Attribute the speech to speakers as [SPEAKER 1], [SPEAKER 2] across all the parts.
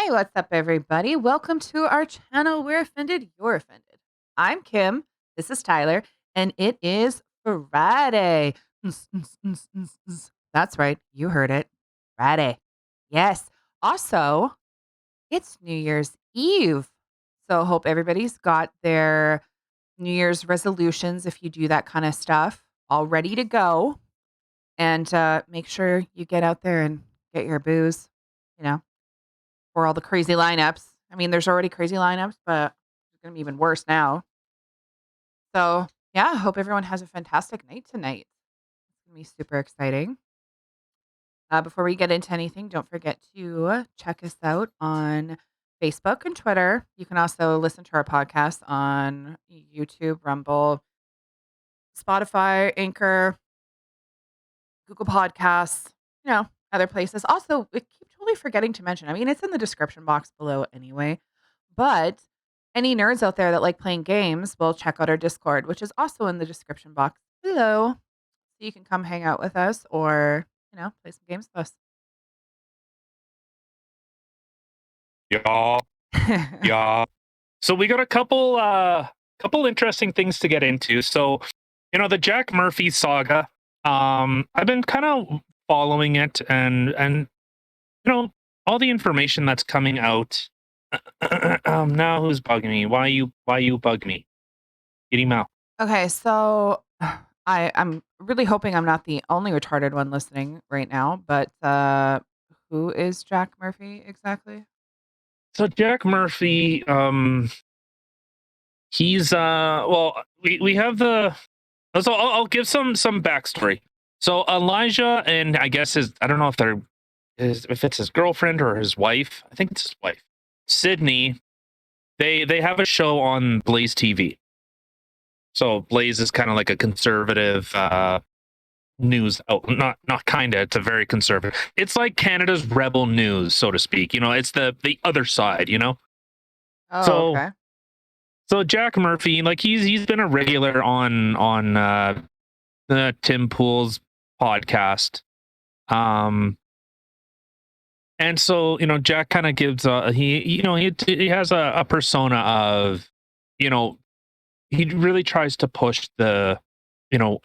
[SPEAKER 1] Hey, what's up, everybody? Welcome to our channel. We're offended, you're offended. I'm Kim. This is Tyler, and it is Friday. That's right. You heard it. Friday. Yes. Also, it's New Year's Eve. So, hope everybody's got their New Year's resolutions, if you do that kind of stuff, all ready to go. And make sure you get out there and get your booze, you know, for all the crazy lineups. I mean, there's already crazy lineups, but it's going to be even worse now. So, yeah, I hope everyone has a fantastic night tonight. It's going to be super exciting. Before we get into anything, don't forget to check us out on Facebook and Twitter. You can also listen to our podcast on YouTube, Rumble, Spotify, Anchor, Google Podcasts, other places. Also, we keep totally forgetting to mention, I mean, it's in the description box below anyway, but any nerds out there that like playing games will check out our Discord, which is also in the description box below. So you can come hang out with us or, play some games with us.
[SPEAKER 2] Yeah. Yeah. So we got a couple interesting things to get into. So, the Jack Murphy saga, I've been kind of following it and all the information that's coming out. Now who's bugging me? Why you bug me? Kitty Mouse.
[SPEAKER 1] Okay, so I'm really hoping I'm not the only retarded one listening right now, but who is Jack Murphy exactly?
[SPEAKER 2] So Jack Murphy, he's well, we have so I'll give some backstory. So Elijah and I guess I don't know if it's his girlfriend or his wife. I think it's his wife. Sydney, they have a show on Blaze TV. So Blaze is kind of like a conservative news out, not kind of, it's a very conservative. It's like Canada's Rebel News, so to speak. It's the other side,
[SPEAKER 1] Oh,
[SPEAKER 2] So
[SPEAKER 1] okay.
[SPEAKER 2] so Jack Murphy, like he's been a regular on the Tim Pool's podcast. And so, Jack kind of gives he has a persona of, he really tries to push the,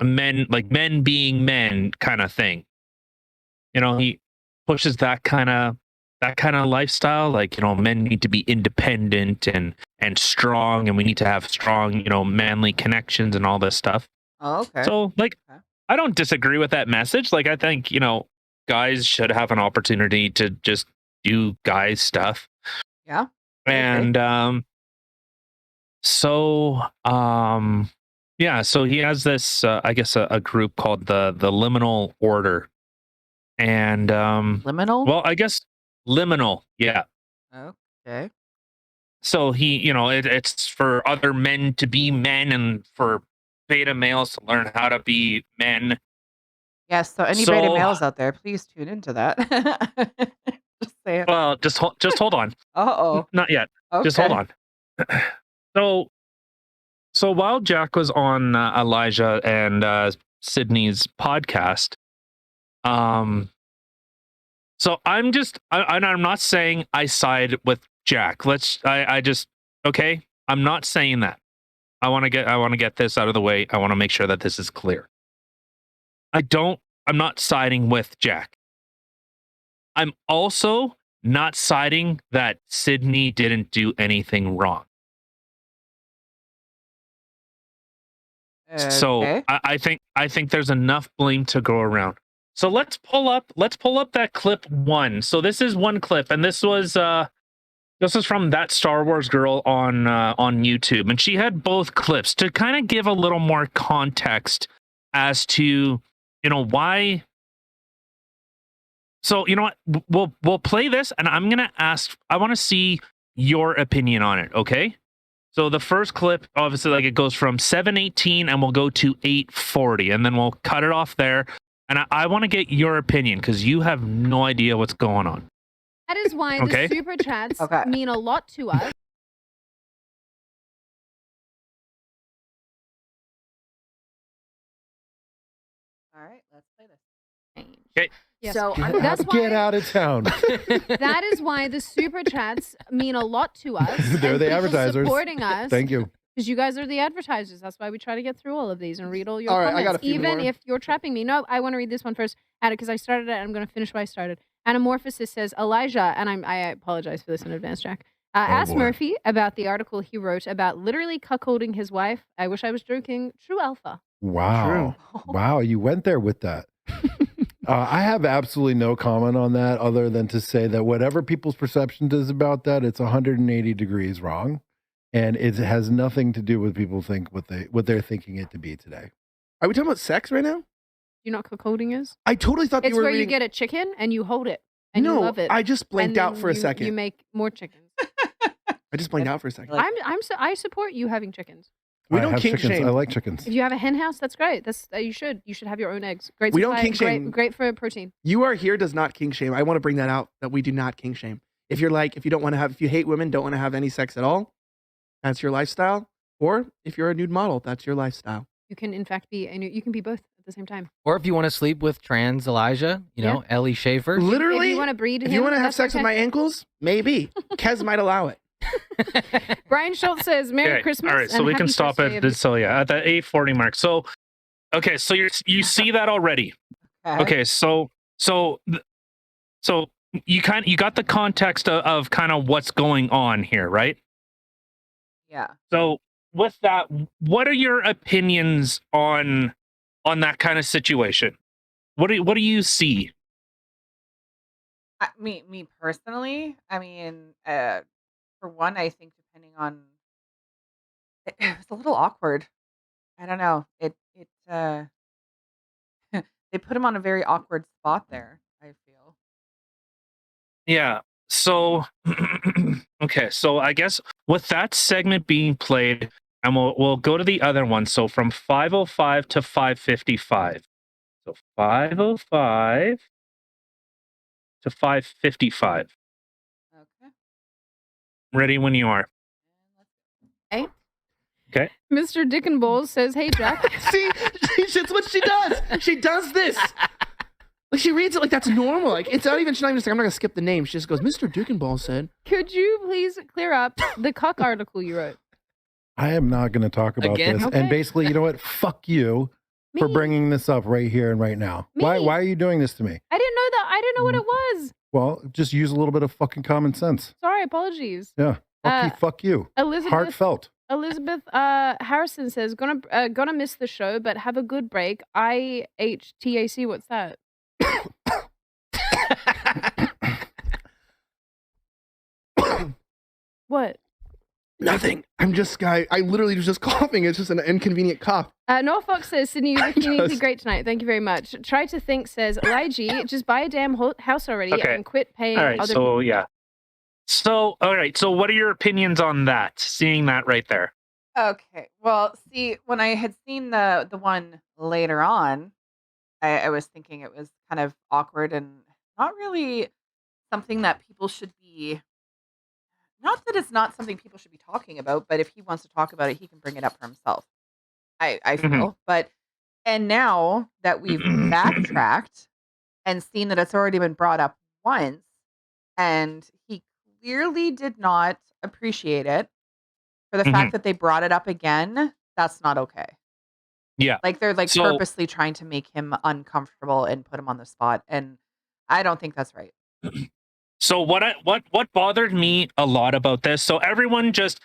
[SPEAKER 2] men being men kind of thing. He pushes that kind of lifestyle, like, men need to be independent and strong, and we need to have strong, manly connections and all this stuff.
[SPEAKER 1] Oh, okay.
[SPEAKER 2] So, like,
[SPEAKER 1] Okay.
[SPEAKER 2] I don't disagree with that message. Like, I think, guys should have an opportunity to just do guys stuff.
[SPEAKER 1] Yeah, I agree.
[SPEAKER 2] And so yeah, so he has this I guess a group called the Liminal Order. And
[SPEAKER 1] Liminal?
[SPEAKER 2] well, I guess liminal, yeah.
[SPEAKER 1] Okay.
[SPEAKER 2] So he, it's for other men to be men and for beta males to learn how to be men.
[SPEAKER 1] Yes, so any beta
[SPEAKER 2] So,
[SPEAKER 1] males out there, please tune into that. Just saying.
[SPEAKER 2] well, just hold on.
[SPEAKER 1] Uh-oh.
[SPEAKER 2] Not yet. Just hold
[SPEAKER 1] Okay.
[SPEAKER 2] on. So while Jack was on Elijah and Sydney's podcast, um, so I'm not saying I side with Jack. I just okay. I'm not saying that. I want to get this out of the way. I want to make sure that this is clear. I'm not siding with Jack. I'm also not siding that Sydney didn't do anything wrong. So
[SPEAKER 1] Okay.
[SPEAKER 2] I think there's enough blame to go around. So let's pull up that clip one. So this is one clip, and this was from that Star Wars girl on YouTube, and she had both clips to kind of give a little more context as to why. So you know what, we'll play this, and I'm gonna ask. I want to see your opinion on it. Okay. So the first clip, obviously, like it goes from 7:18 and we'll go to 8:40, and then we'll cut it off there. And I want to get your opinion because you have no idea what's going on.
[SPEAKER 3] That is why
[SPEAKER 2] Okay.
[SPEAKER 3] the super chats
[SPEAKER 1] Okay.
[SPEAKER 3] mean a lot to us.
[SPEAKER 1] All right, let's play this.
[SPEAKER 2] Okay.
[SPEAKER 3] Yes.
[SPEAKER 4] So
[SPEAKER 3] That's why-
[SPEAKER 5] Get out of town.
[SPEAKER 3] That is why the super chats mean a lot to us.
[SPEAKER 5] They're
[SPEAKER 3] and
[SPEAKER 5] the
[SPEAKER 3] people
[SPEAKER 5] advertisers.
[SPEAKER 3] supporting us.
[SPEAKER 5] Thank you.
[SPEAKER 3] Because you guys are the advertisers. That's why we try to get through all of these and read all your
[SPEAKER 4] All right, I
[SPEAKER 3] comments.
[SPEAKER 4] got a few
[SPEAKER 3] Even
[SPEAKER 4] more.
[SPEAKER 3] if you're trapping me. No, I want to read this one first, because I started it and I'm going to finish what I started. Anamorphosis says, Elijah, and I apologize for this in advance, Jack, asked
[SPEAKER 5] boy.
[SPEAKER 3] Murphy about the article he wrote about literally cuckolding his wife. I wish I was joking. True alpha.
[SPEAKER 5] Wow. Wow, you went there with that. I have absolutely no comment on that other than to say that whatever people's perception is about that, it's 180 degrees wrong. And it has nothing to do with people think what they're thinking it to be today.
[SPEAKER 4] Are we talking about sex right now?
[SPEAKER 3] You know what cuckolding is?
[SPEAKER 4] I totally thought
[SPEAKER 3] It's
[SPEAKER 4] you were
[SPEAKER 3] where
[SPEAKER 4] reading...
[SPEAKER 3] you get a chicken and you hold it and
[SPEAKER 4] no,
[SPEAKER 3] you love it.
[SPEAKER 4] I just blanked
[SPEAKER 3] and
[SPEAKER 4] out
[SPEAKER 3] then
[SPEAKER 4] for a second.
[SPEAKER 3] You make more chickens.
[SPEAKER 4] I just blanked out for a second.
[SPEAKER 1] Like-
[SPEAKER 3] I support you having chickens.
[SPEAKER 4] We
[SPEAKER 5] I
[SPEAKER 4] don't
[SPEAKER 5] have
[SPEAKER 4] kink
[SPEAKER 5] chickens.
[SPEAKER 4] shame.
[SPEAKER 5] I like chickens.
[SPEAKER 3] If you have a hen house, that's great. That's you should have your own eggs. Great.
[SPEAKER 4] We don't
[SPEAKER 3] supply,
[SPEAKER 4] kink shame.
[SPEAKER 3] Great for protein.
[SPEAKER 4] You are here does not kink shame. I want to bring that out that we do not kink shame. If you don't want to have, if you hate women, don't want to have any sex at all, that's your lifestyle. Or if you're a nude model, that's your lifestyle.
[SPEAKER 3] You can in fact be, and you can be both at the same time.
[SPEAKER 6] Or if you want to sleep with trans Elijah, you know, Ellie Schaefer.
[SPEAKER 4] Literally,
[SPEAKER 3] if you want to breed
[SPEAKER 4] if
[SPEAKER 3] him,
[SPEAKER 4] you want to have
[SPEAKER 3] that's
[SPEAKER 4] sex with
[SPEAKER 3] okay.
[SPEAKER 4] my ankles, maybe. Kez might allow it.
[SPEAKER 3] Brian Schultz says, "Merry
[SPEAKER 2] Okay,
[SPEAKER 3] Christmas."
[SPEAKER 2] all right, so
[SPEAKER 3] and
[SPEAKER 2] we can
[SPEAKER 3] happy
[SPEAKER 2] stop
[SPEAKER 3] first day
[SPEAKER 2] at
[SPEAKER 3] of-
[SPEAKER 2] so yeah, at the 8:40 mark. So, okay, so you see that already. Okay, so you got the context of kind of what's going on here, right?
[SPEAKER 1] Yeah.
[SPEAKER 2] So with that, what are your opinions on that kind of situation? What do you see?
[SPEAKER 1] Me personally, I mean, for one, I think depending on it was a little awkward. I don't know. They put him on a very awkward spot there, I feel.
[SPEAKER 2] Yeah. So okay, so I guess with that segment being played, and we'll go to the other one. So from 5:05 to 5:55. So 5:05 to 5:55.
[SPEAKER 1] Okay.
[SPEAKER 2] Ready when you are.
[SPEAKER 3] Okay.
[SPEAKER 2] Okay.
[SPEAKER 3] Mr. Dickenballs says, "Hey Jack."
[SPEAKER 4] See, that's what she does. She does this. Like she reads it like that's normal. Like it's not even. She's not even saying, "I'm not gonna skip the name." She just goes, "Mr. Dukenball said."
[SPEAKER 3] Could you please clear up the cuck article you wrote?
[SPEAKER 5] I am not going to talk about
[SPEAKER 6] Again?
[SPEAKER 5] this.
[SPEAKER 3] Okay.
[SPEAKER 5] And basically, you know what? Fuck you for
[SPEAKER 3] Me.
[SPEAKER 5] bringing this up right here and right now. Why
[SPEAKER 3] Me.
[SPEAKER 5] are you doing this to me?
[SPEAKER 3] I didn't know that. I didn't know what it was.
[SPEAKER 5] Well, just use a little bit of fucking common sense.
[SPEAKER 3] Sorry, apologies.
[SPEAKER 5] Yeah. Fuck you. Heartfelt.
[SPEAKER 3] Elizabeth Harrison says, gonna miss the show, but have a good break. IHTAC, what's that? What?
[SPEAKER 4] Nothing. I'm just I literally was just coughing. It's just an inconvenient cough.
[SPEAKER 3] Norfolk says, Sydney, you're looking uniquely
[SPEAKER 4] Just-
[SPEAKER 3] great tonight. Thank you very much. Try to think says, Elijah, just buy a damn house already
[SPEAKER 2] Okay.
[SPEAKER 3] and quit paying
[SPEAKER 2] All right.
[SPEAKER 3] other
[SPEAKER 2] So yeah. So all right. So what are your opinions on that? Seeing that right there.
[SPEAKER 1] Okay. Well, see, when I had seen the one later on, I was thinking it was kind of awkward and not really something that people should be. Not that it's not something people should be talking about, but if he wants to talk about it, he can bring it up for himself. I feel.
[SPEAKER 2] Mhm.
[SPEAKER 1] But and now that we've backtracked and seen that it's already been brought up once, and he clearly did not appreciate it for the fact that they brought it up again, that's not okay.
[SPEAKER 2] Yeah.
[SPEAKER 1] Like they're like
[SPEAKER 2] So-
[SPEAKER 1] purposely trying to make him uncomfortable and put him on the spot, and I don't think that's right.
[SPEAKER 2] So what bothered me a lot about this? So everyone just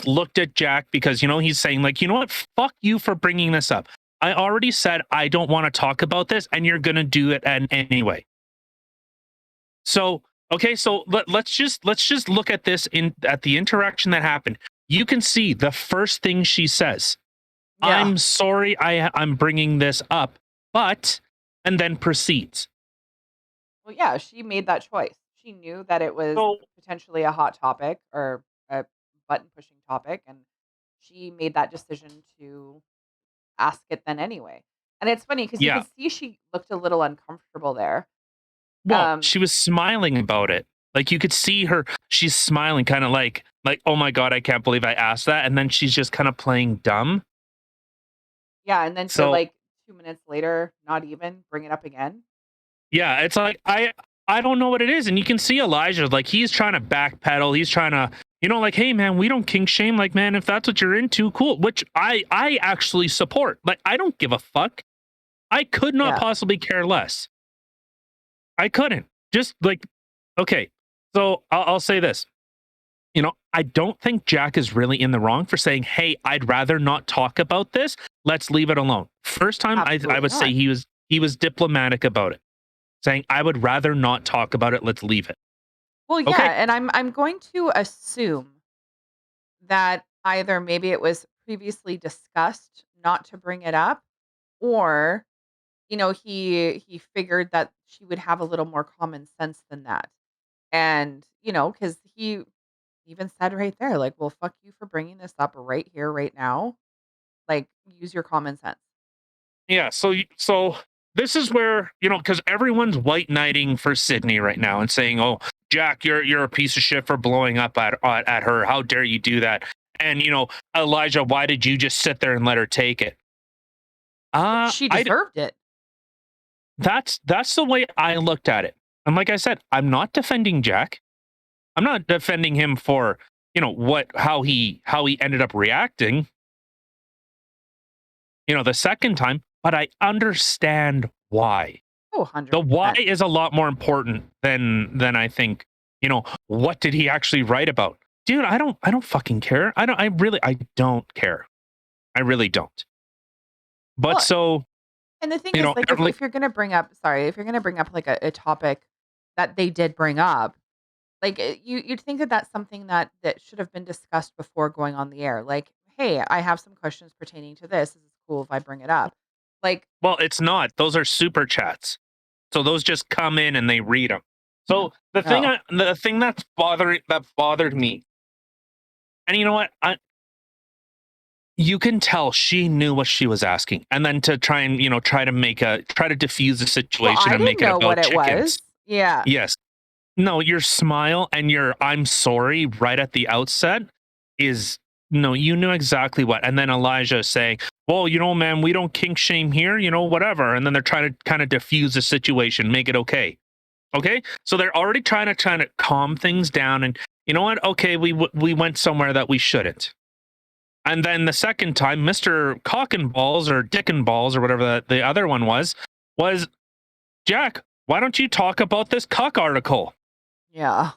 [SPEAKER 2] looked at Jack because he's saying like, you know what, fuck you for bringing this up. I already said I don't want to talk about this, and you're gonna do it anyway. So okay, so let's just look at this at the interaction that happened. You can see the first thing she says.
[SPEAKER 1] Yeah.
[SPEAKER 2] I'm sorry, I'm bringing this up, but and then proceeds.
[SPEAKER 1] Well, yeah, she made that choice. She knew that it was
[SPEAKER 2] So
[SPEAKER 1] potentially a hot topic or a button pushing topic, and she made that decision to ask it then anyway. And it's funny because you
[SPEAKER 2] Yeah.
[SPEAKER 1] could see she looked a little uncomfortable there.
[SPEAKER 2] well, she was smiling about it. Like you could see her, she's smiling, kind of like, oh my god, I can't believe I asked that, and then she's just kind of playing dumb.
[SPEAKER 1] Yeah, and then to
[SPEAKER 2] So-
[SPEAKER 1] like 2 minutes later, not even bring it up again.
[SPEAKER 2] Yeah, it's like I don't know what it is, and you can see Elijah like he's trying to backpedal. He's trying to, like, hey man, we don't kink shame. Like, man, if that's what you're into, cool. Which I actually support. Like, I don't give a fuck. I could not
[SPEAKER 1] Yeah.
[SPEAKER 2] possibly care less. I couldn't. Just like, okay. So I'll say this. I don't think Jack is really in the wrong for saying, "Hey, I'd rather not talk about this. Let's leave it alone." First time, I
[SPEAKER 1] Absolutely
[SPEAKER 2] would say
[SPEAKER 1] not.
[SPEAKER 2] he was diplomatic about it, saying, "I would rather not talk about it. Let's leave it."
[SPEAKER 1] Well, yeah,
[SPEAKER 2] Okay.
[SPEAKER 1] and I'm going to assume that either maybe it was previously discussed not to bring it up, or he figured that she would have a little more common sense than that. And, because he even said right there, like, "Well, fuck you for bringing this up right here, right now. Like, use your common sense."
[SPEAKER 2] Yeah. So this is where because everyone's white knighting for Sydney right now and saying, "Oh, Jack, you're a piece of shit for blowing up at her. How dare you do that?" And Elijah, why did you just sit there and let her take it?
[SPEAKER 1] She
[SPEAKER 2] I
[SPEAKER 1] deserved it.
[SPEAKER 2] That's the way I looked at it. And like I said, I'm not defending Jack. I'm not defending him for how he ended up reacting. The second time, but I understand why.
[SPEAKER 1] Oh,
[SPEAKER 2] The why
[SPEAKER 1] 100%.
[SPEAKER 2] is a lot more important than I think. What did he actually write about? Dude, I don't fucking care. I don't care. I really don't. But
[SPEAKER 1] Well,
[SPEAKER 2] so,
[SPEAKER 1] and the thing is, like, if
[SPEAKER 2] like,
[SPEAKER 1] if you're gonna bring up if you're gonna bring up, like, a topic that they did bring up, like, you'd think that that's something that should have been discussed before going on the air. Like, "Hey, I have some questions pertaining to this. Is it cool if I bring it up?" Like,
[SPEAKER 2] well, it's not. Those are super chats. So those just come in and they read them. So
[SPEAKER 1] oh,
[SPEAKER 2] the thing that bothered me, and you know what, you can tell she knew what she was asking, and then to try and try to diffuse the
[SPEAKER 1] well,
[SPEAKER 2] situation
[SPEAKER 1] I
[SPEAKER 2] and
[SPEAKER 1] didn't
[SPEAKER 2] make it
[SPEAKER 1] know what
[SPEAKER 2] about
[SPEAKER 1] it was.
[SPEAKER 2] chickens.
[SPEAKER 1] Yeah.
[SPEAKER 2] Yes, no, your smile and your "I'm sorry" right at the outset is no, you knew exactly what. And then Elijah saying, "Well, man, we don't kink shame here, whatever." And then they're trying to kind of diffuse the situation, make it okay. Okay, so they're already trying to calm things down, and you know what? Okay, we went somewhere that we shouldn't. And then the second time, Mister Cock and Balls or Dick and Balls or whatever the other one was Jack. Why don't you talk about this cock article?
[SPEAKER 1] Yeah.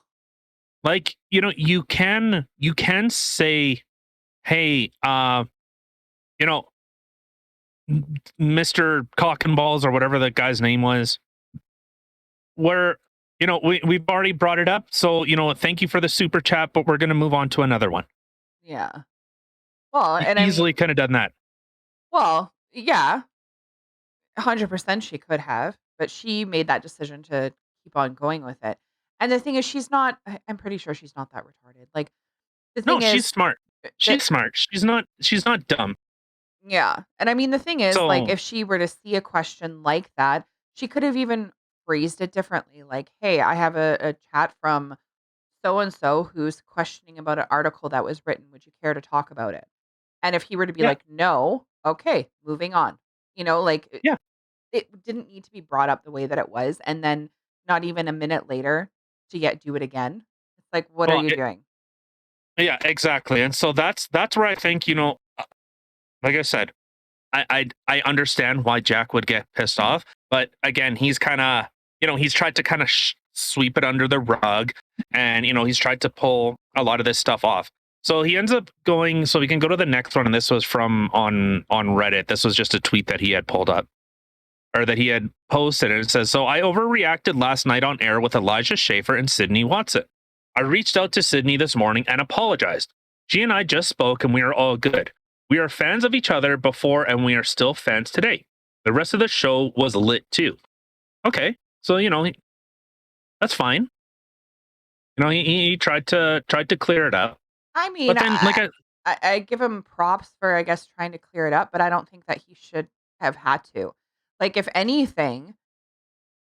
[SPEAKER 2] Like you can say, hey, you know, Mister Cock and Balls or whatever that guy's name was, where we've already brought it up, so thank you for the super chat, but we're going to move on to another one.
[SPEAKER 1] Yeah. Well, and I
[SPEAKER 2] Easily
[SPEAKER 1] mean,
[SPEAKER 2] could have done that.
[SPEAKER 1] well, yeah, 100% she could have, but she made that decision to keep on going with it. And the thing is, I'm pretty sure she's not that retarded. Like, the
[SPEAKER 2] No,
[SPEAKER 1] thing
[SPEAKER 2] she's
[SPEAKER 1] is
[SPEAKER 2] smart.
[SPEAKER 1] that,
[SPEAKER 2] She's smart. She's not dumb.
[SPEAKER 1] yeah. And I mean, the thing is, like,
[SPEAKER 2] So
[SPEAKER 1] if she were to see a question like that, she could have even phrased it differently. Like, "Hey, I have a chat from so and so who's questioning about an article that was written. Would you care to talk about it?" And if he were to be
[SPEAKER 2] yeah,
[SPEAKER 1] like, "No," okay, moving on. Like,
[SPEAKER 2] yeah.
[SPEAKER 1] it didn't need to be brought up the way that it was, and then not even a minute later to yet do it again. It's like, what are
[SPEAKER 2] Well,
[SPEAKER 1] you doing?
[SPEAKER 2] yeah, exactly. And so that's where I think like I said, I understand why Jack would get pissed off, but again, he's kind of he's tried to kind of sweep it under the rug, and he's tried to pull a lot of this stuff off. So he ends up going. So we can go to the next one, and this was from on Reddit. This was just a tweet that he had pulled up or that he had posted, and it says, "So I overreacted last night on air with Elijah Schaefer and Sydney Watson. I reached out to Sydney this morning and apologized. She and I just spoke, and we are all good. We are fans of each other before, and we are still fans today. The rest of the show was lit too." Okay, so that's fine. He tried to clear it up,
[SPEAKER 1] I mean,
[SPEAKER 2] but then
[SPEAKER 1] I give him props for, I guess, trying to clear it up, but I don't think that he should have had to. Like, if anything,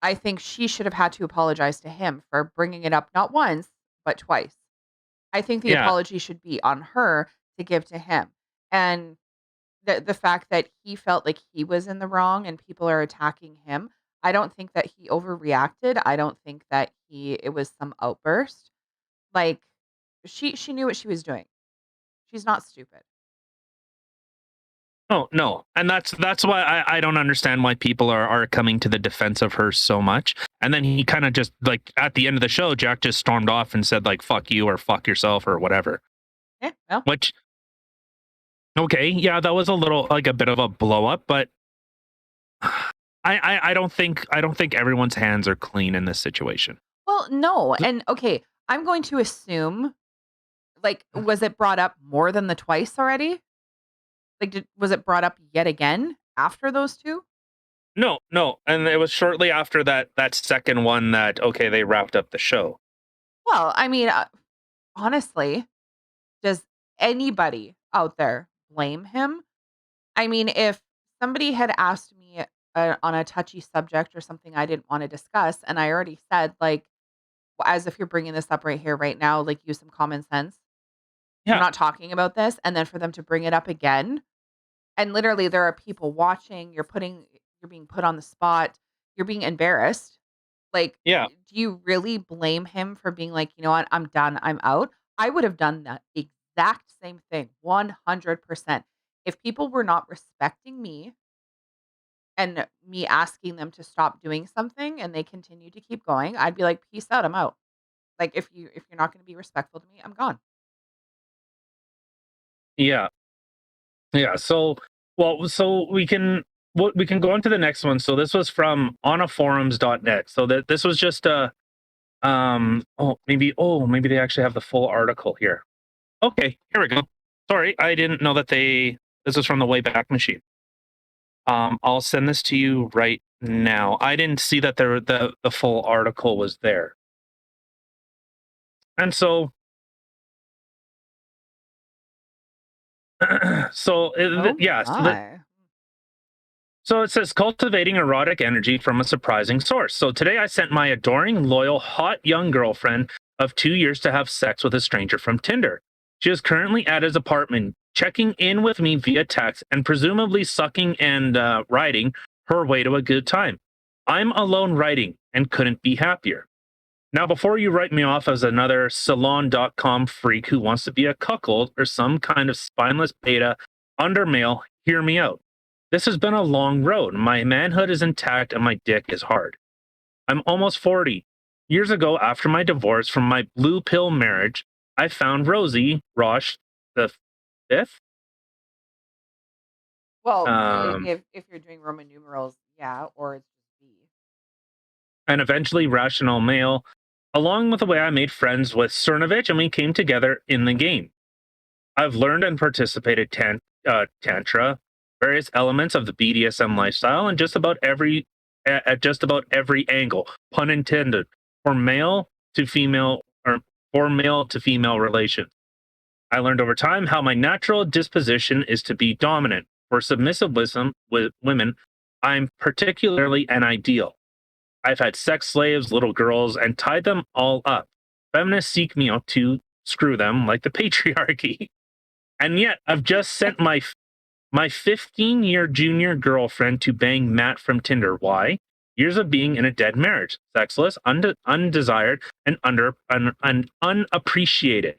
[SPEAKER 1] I think she should have had to apologize to him for bringing it up not once, but twice. I think the
[SPEAKER 2] yeah,
[SPEAKER 1] apology should be on her to give to him. And the fact that he felt like he was in the wrong and people are attacking him, I don't think that he overreacted. I don't think that it was some outburst. Like, she knew what she was doing. She's not stupid.
[SPEAKER 2] Oh no, and that's why I don't understand why people are coming to the defense of her so much. And then he kind of just like at the end of the show, Jack just stormed off and said like "fuck you" or "fuck yourself" or whatever.
[SPEAKER 1] Yeah, well,
[SPEAKER 2] Which okay, yeah, that was a little like a bit of a blow up, but I don't think everyone's hands are clean in this situation.
[SPEAKER 1] well, no, and okay, I'm going to assume, like, was it brought up more than the twice already? Like, was it brought up yet again after those 2?
[SPEAKER 2] No, no, and it was shortly after that second one that okay they wrapped up the show.
[SPEAKER 1] Well, I mean, honestly, does anybody out there blame him? I mean, if somebody had asked me, on a touchy subject or something I didn't wanna discuss, and I already said, like, as if you're bringing this up right here, right now, like, use some common sense. We're
[SPEAKER 2] Yeah,
[SPEAKER 1] not talking about this, and then for them to bring it up again, and literally there are people watching, you're being put on the spot, you're being embarrassed. Like,
[SPEAKER 2] yeah.
[SPEAKER 1] do you really blame him for being like, "You know what? I'm done. I'm out." I would have done that exact same thing, 100%. If people were not respecting me and me asking them to stop doing something and they continue to keep going, I'd be like, "Peace out. I'm out." Like, if you're not gonna be respectful to me, I'm gone.
[SPEAKER 2] Yeah. Yeah. So, well, so we can go on to the next one. So this was from onaforums.net. So that this was just a maybe they actually have the full article here. Okay, here we go. Sorry, I didn't know that this was from the Wayback Machine. I'll send this to you right now. I didn't see that the full article was there. And so
[SPEAKER 1] Oh
[SPEAKER 2] yeah,
[SPEAKER 1] my.
[SPEAKER 2] so it says cultivating erotic energy from a surprising source. So today I sent my adoring, loyal, hot young girlfriend of 2 years to have sex with a stranger from Tinder. She is currently at his apartment, checking in with me via text and presumably sucking and riding her way to a good time. I'm alone writing and couldn't be happier. Now, before you write me off as another salon.com freak who wants to be a cuckold or some kind of spineless beta under male, hear me out. This has been a long road. My manhood is intact and my dick is hard. I'm almost 40. Years ago, after my divorce from my blue pill marriage, I found Rosie Roche the fifth.
[SPEAKER 1] Well,
[SPEAKER 2] Um,
[SPEAKER 1] if you're doing Roman numerals, yeah, or it's just B.
[SPEAKER 2] and eventually rational male, along with the way I made friends with Cernovich and we came together in the game. I've learned and participated tantra, various elements of the BDSM lifestyle, and at just about every angle, pun intended, for male to female or for male to female relations. I learned over time how my natural disposition is to be dominant. For submissive wisdom with women, I'm particularly an ideal. I've had sex slaves, little girls, and tied them all up. Feminists seek me out to screw them like the patriarchy. And yet, I've just sent my 15-year junior girlfriend to bang Matt from Tinder. Why? Years of being in a dead marriage, sexless, undesired, and unappreciated.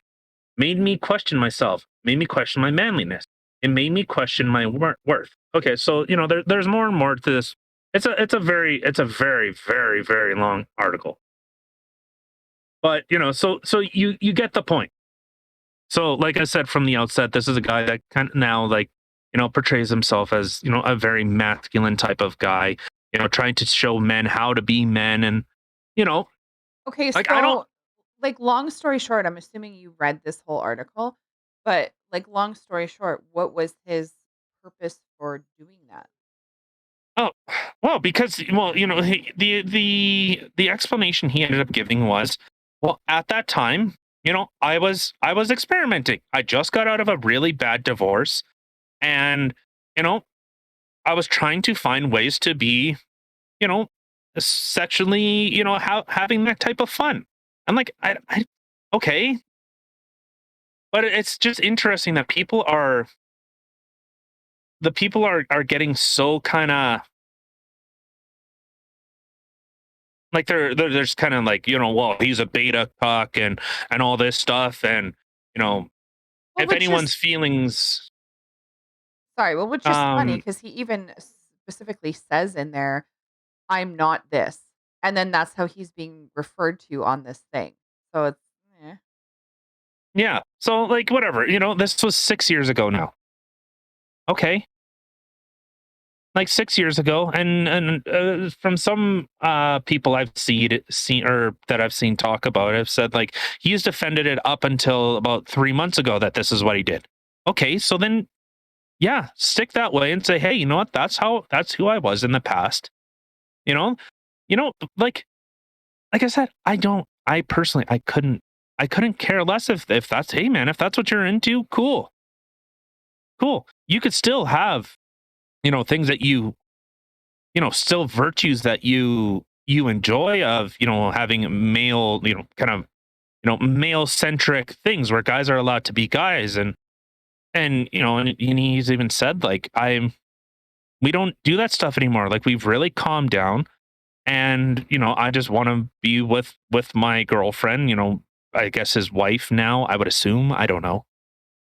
[SPEAKER 2] Made me question myself. Made me question my manliness. It made me question my worth. Okay, so there's more and more to this. It's a very very long article. But so you get the point. So, like I said from the outset, this is a guy that kind of now, like, portrays himself as, a very masculine type of guy, trying to show men how to be men. And, you know,
[SPEAKER 1] Okay,
[SPEAKER 2] like, I don't,
[SPEAKER 1] so, like, long story short, I'm assuming you read this whole article, but, like, long story short, what was his purpose for doing that?
[SPEAKER 2] oh, well, because, well, the explanation he ended up giving was, well, at that time, I was experimenting. I just got out of a really bad divorce. And, you know, I was trying to find ways to be, you know, sexually, having that type of fun. I'm like, okay, but it's just interesting that the people are getting so kind of like they're just kind of like, well, he's a beta cuck and all this stuff, and
[SPEAKER 1] Well,
[SPEAKER 2] if
[SPEAKER 1] which
[SPEAKER 2] anyone's
[SPEAKER 1] is
[SPEAKER 2] feelings,
[SPEAKER 1] sorry, well, which is funny
[SPEAKER 2] um,
[SPEAKER 1] because he even specifically says in there, "I'm not this," and then that's how he's being referred to on this thing. So it's eh.
[SPEAKER 2] yeah. So like whatever, this was 6 years ago now. Okay, like 6 years ago, and from some people I've seen or that I've seen talk about it, have said like he's defended it up until about 3 months ago that this is what he did. Okay, so then yeah, stick that way and say, hey, you know what? That's who I was in the past. You know, you know, like I said, I personally I couldn't care less if that's hey man, if that's what you're into, cool. Cool. You could still have, things that still virtues that you enjoy of, having male, kind of, male centric things where guys are allowed to be guys and he's even said like we don't do that stuff anymore. Like we've really calmed down and I just want to be with my girlfriend, I guess his wife now, I would assume, I don't know.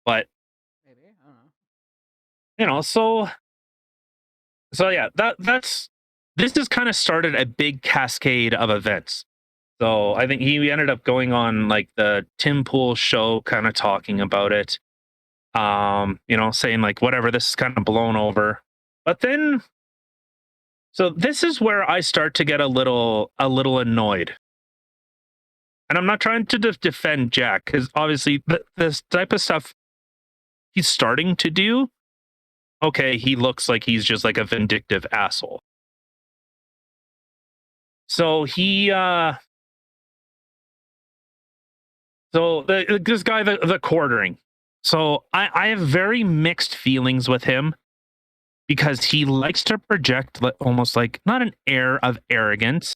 [SPEAKER 2] But,
[SPEAKER 1] Maybe I don't know.
[SPEAKER 2] so yeah, that's this has kind of started a big cascade of events. So I think he ended up going on like the Tim Pool show, kind of talking about it. Saying like whatever, this is kind of blown over. But then so this is where I start to get a little annoyed. And I'm not trying to defend Jack because obviously this type of stuff he's starting to do. Okay, he looks like he's just like a vindictive asshole. So this guy, the quartering. So I have very mixed feelings with him because he likes to project almost like not an air of arrogance,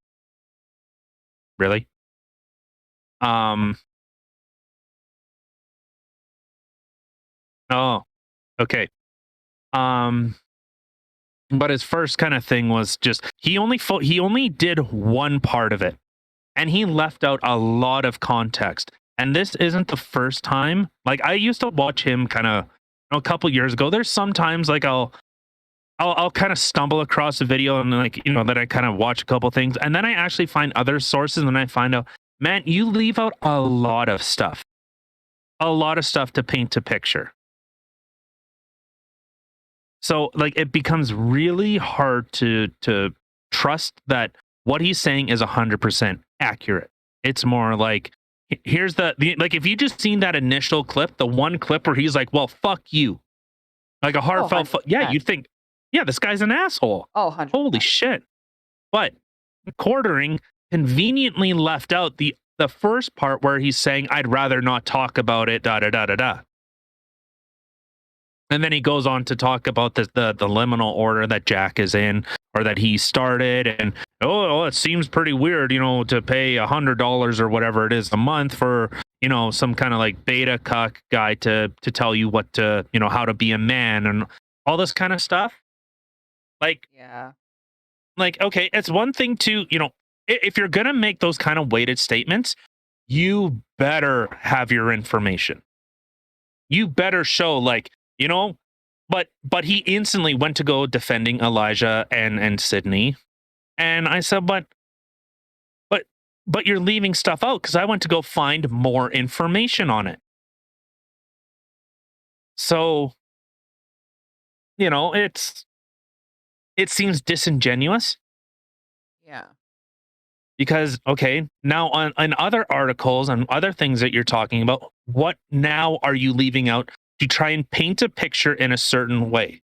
[SPEAKER 2] really. Um. Oh, okay. Um. But his first kind of thing was just he only did one part of it, and he left out a lot of context. And this isn't the first time. Like I used to watch him kind of a couple years ago. There's sometimes like I'll kind of stumble across a video and like that I kind of watch a couple things, and then I actually find other sources, and I find out, man, you leave out a lot of stuff to paint a picture. So like it becomes really hard to trust that what he's saying is 100% accurate. It's more like here's the like if you just seen that initial clip, the one clip where he's like, "Well, fuck you." Like a
[SPEAKER 1] Oh,
[SPEAKER 2] heartfelt yeah,
[SPEAKER 1] 100%.
[SPEAKER 2] you'd think, "Yeah, this guy's an asshole."
[SPEAKER 1] Oh,
[SPEAKER 2] Holy
[SPEAKER 1] 100%.
[SPEAKER 2] shit. But quartering conveniently left out the first part where he's saying, "I'd rather not talk about it, da da da da da." And then he goes on to talk about the liminal order that Jack is in or that he started. And oh, it seems pretty weird, to pay $100 or whatever it is a month for, some kind of like beta cuck guy to tell you what to, how to be a man and all this kind of stuff. Like,
[SPEAKER 1] Yeah.
[SPEAKER 2] okay, it's one thing to, if you're gonna make those kind of weighted statements, you better have your information. You better show like, but he instantly went to go defending Elijah and Sydney. And I said, but but you're leaving stuff out because I went to go find more information on it. So, it seems disingenuous
[SPEAKER 1] Yeah.
[SPEAKER 2] because okay, now on other articles and other things that you're talking about, what now are you leaving out to try and paint a picture in a certain way?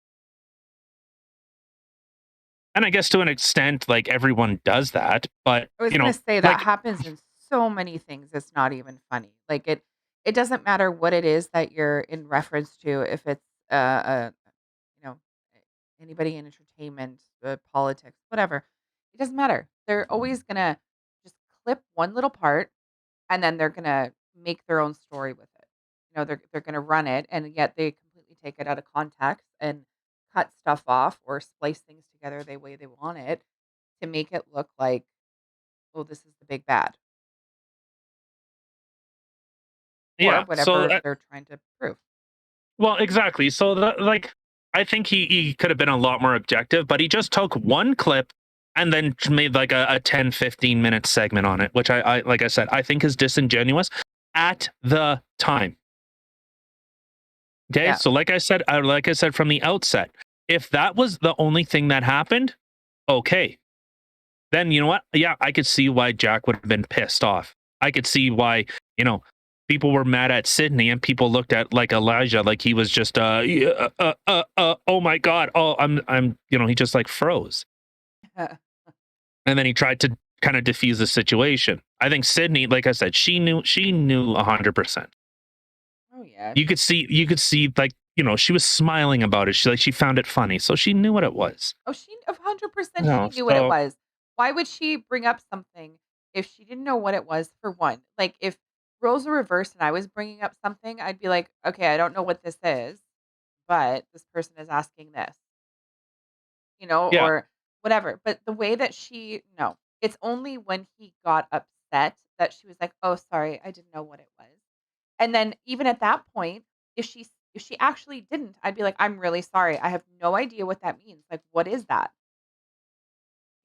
[SPEAKER 2] And I guess to an extent, like everyone does that, but
[SPEAKER 1] I was gonna say that
[SPEAKER 2] like
[SPEAKER 1] happens in so many things, it's not even funny. Like, it doesn't matter what it is that you're in reference to, if it's, you know, anybody in entertainment, politics, whatever. It doesn't matter. They're always gonna just clip one little part, and then they're gonna make their own story with it. They're gonna run it, and yet they completely take it out of context and cut stuff off or splice things together the way they want it to make it look like oh, this is the big bad, or
[SPEAKER 2] Yeah. So
[SPEAKER 1] whatever they're trying to prove.
[SPEAKER 2] well, exactly. So like I think he could have been a lot more objective, but he just took one clip and then made like a 10-15 minute segment on it, which I like I said, I think is disingenuous at the time. Okay.
[SPEAKER 1] Yeah.
[SPEAKER 2] So like I said from the outset, if that was the only thing that happened, okay. Then you know what? Yeah, I could see why Jack would have been pissed off. I could see why, people were mad at Sydney and people looked at like Elijah like he was just yeah, oh my god. Oh, he just like froze. And then he tried to kind of diffuse the situation. I think Sydney, like I said, she knew 100%.
[SPEAKER 1] Oh yeah.
[SPEAKER 2] You could see like, she was smiling about it. She found it funny. So she knew what it was.
[SPEAKER 1] Oh, she 100%
[SPEAKER 2] No,
[SPEAKER 1] she knew what it
[SPEAKER 2] so
[SPEAKER 1] was. Why would she bring up something if she didn't know what it was, for one? Like, if roles were reversed and I was bringing up something, I'd be like, "Okay, I don't know what this is, but this person is asking this,"
[SPEAKER 2] yeah.
[SPEAKER 1] or whatever. But the way that no, it's only when he got upset that she was like, "Oh, sorry, I didn't know what it was." And then even at that point, if she actually didn't, I'd be like, "I'm really sorry. I have no idea what that means. Like, what is that?"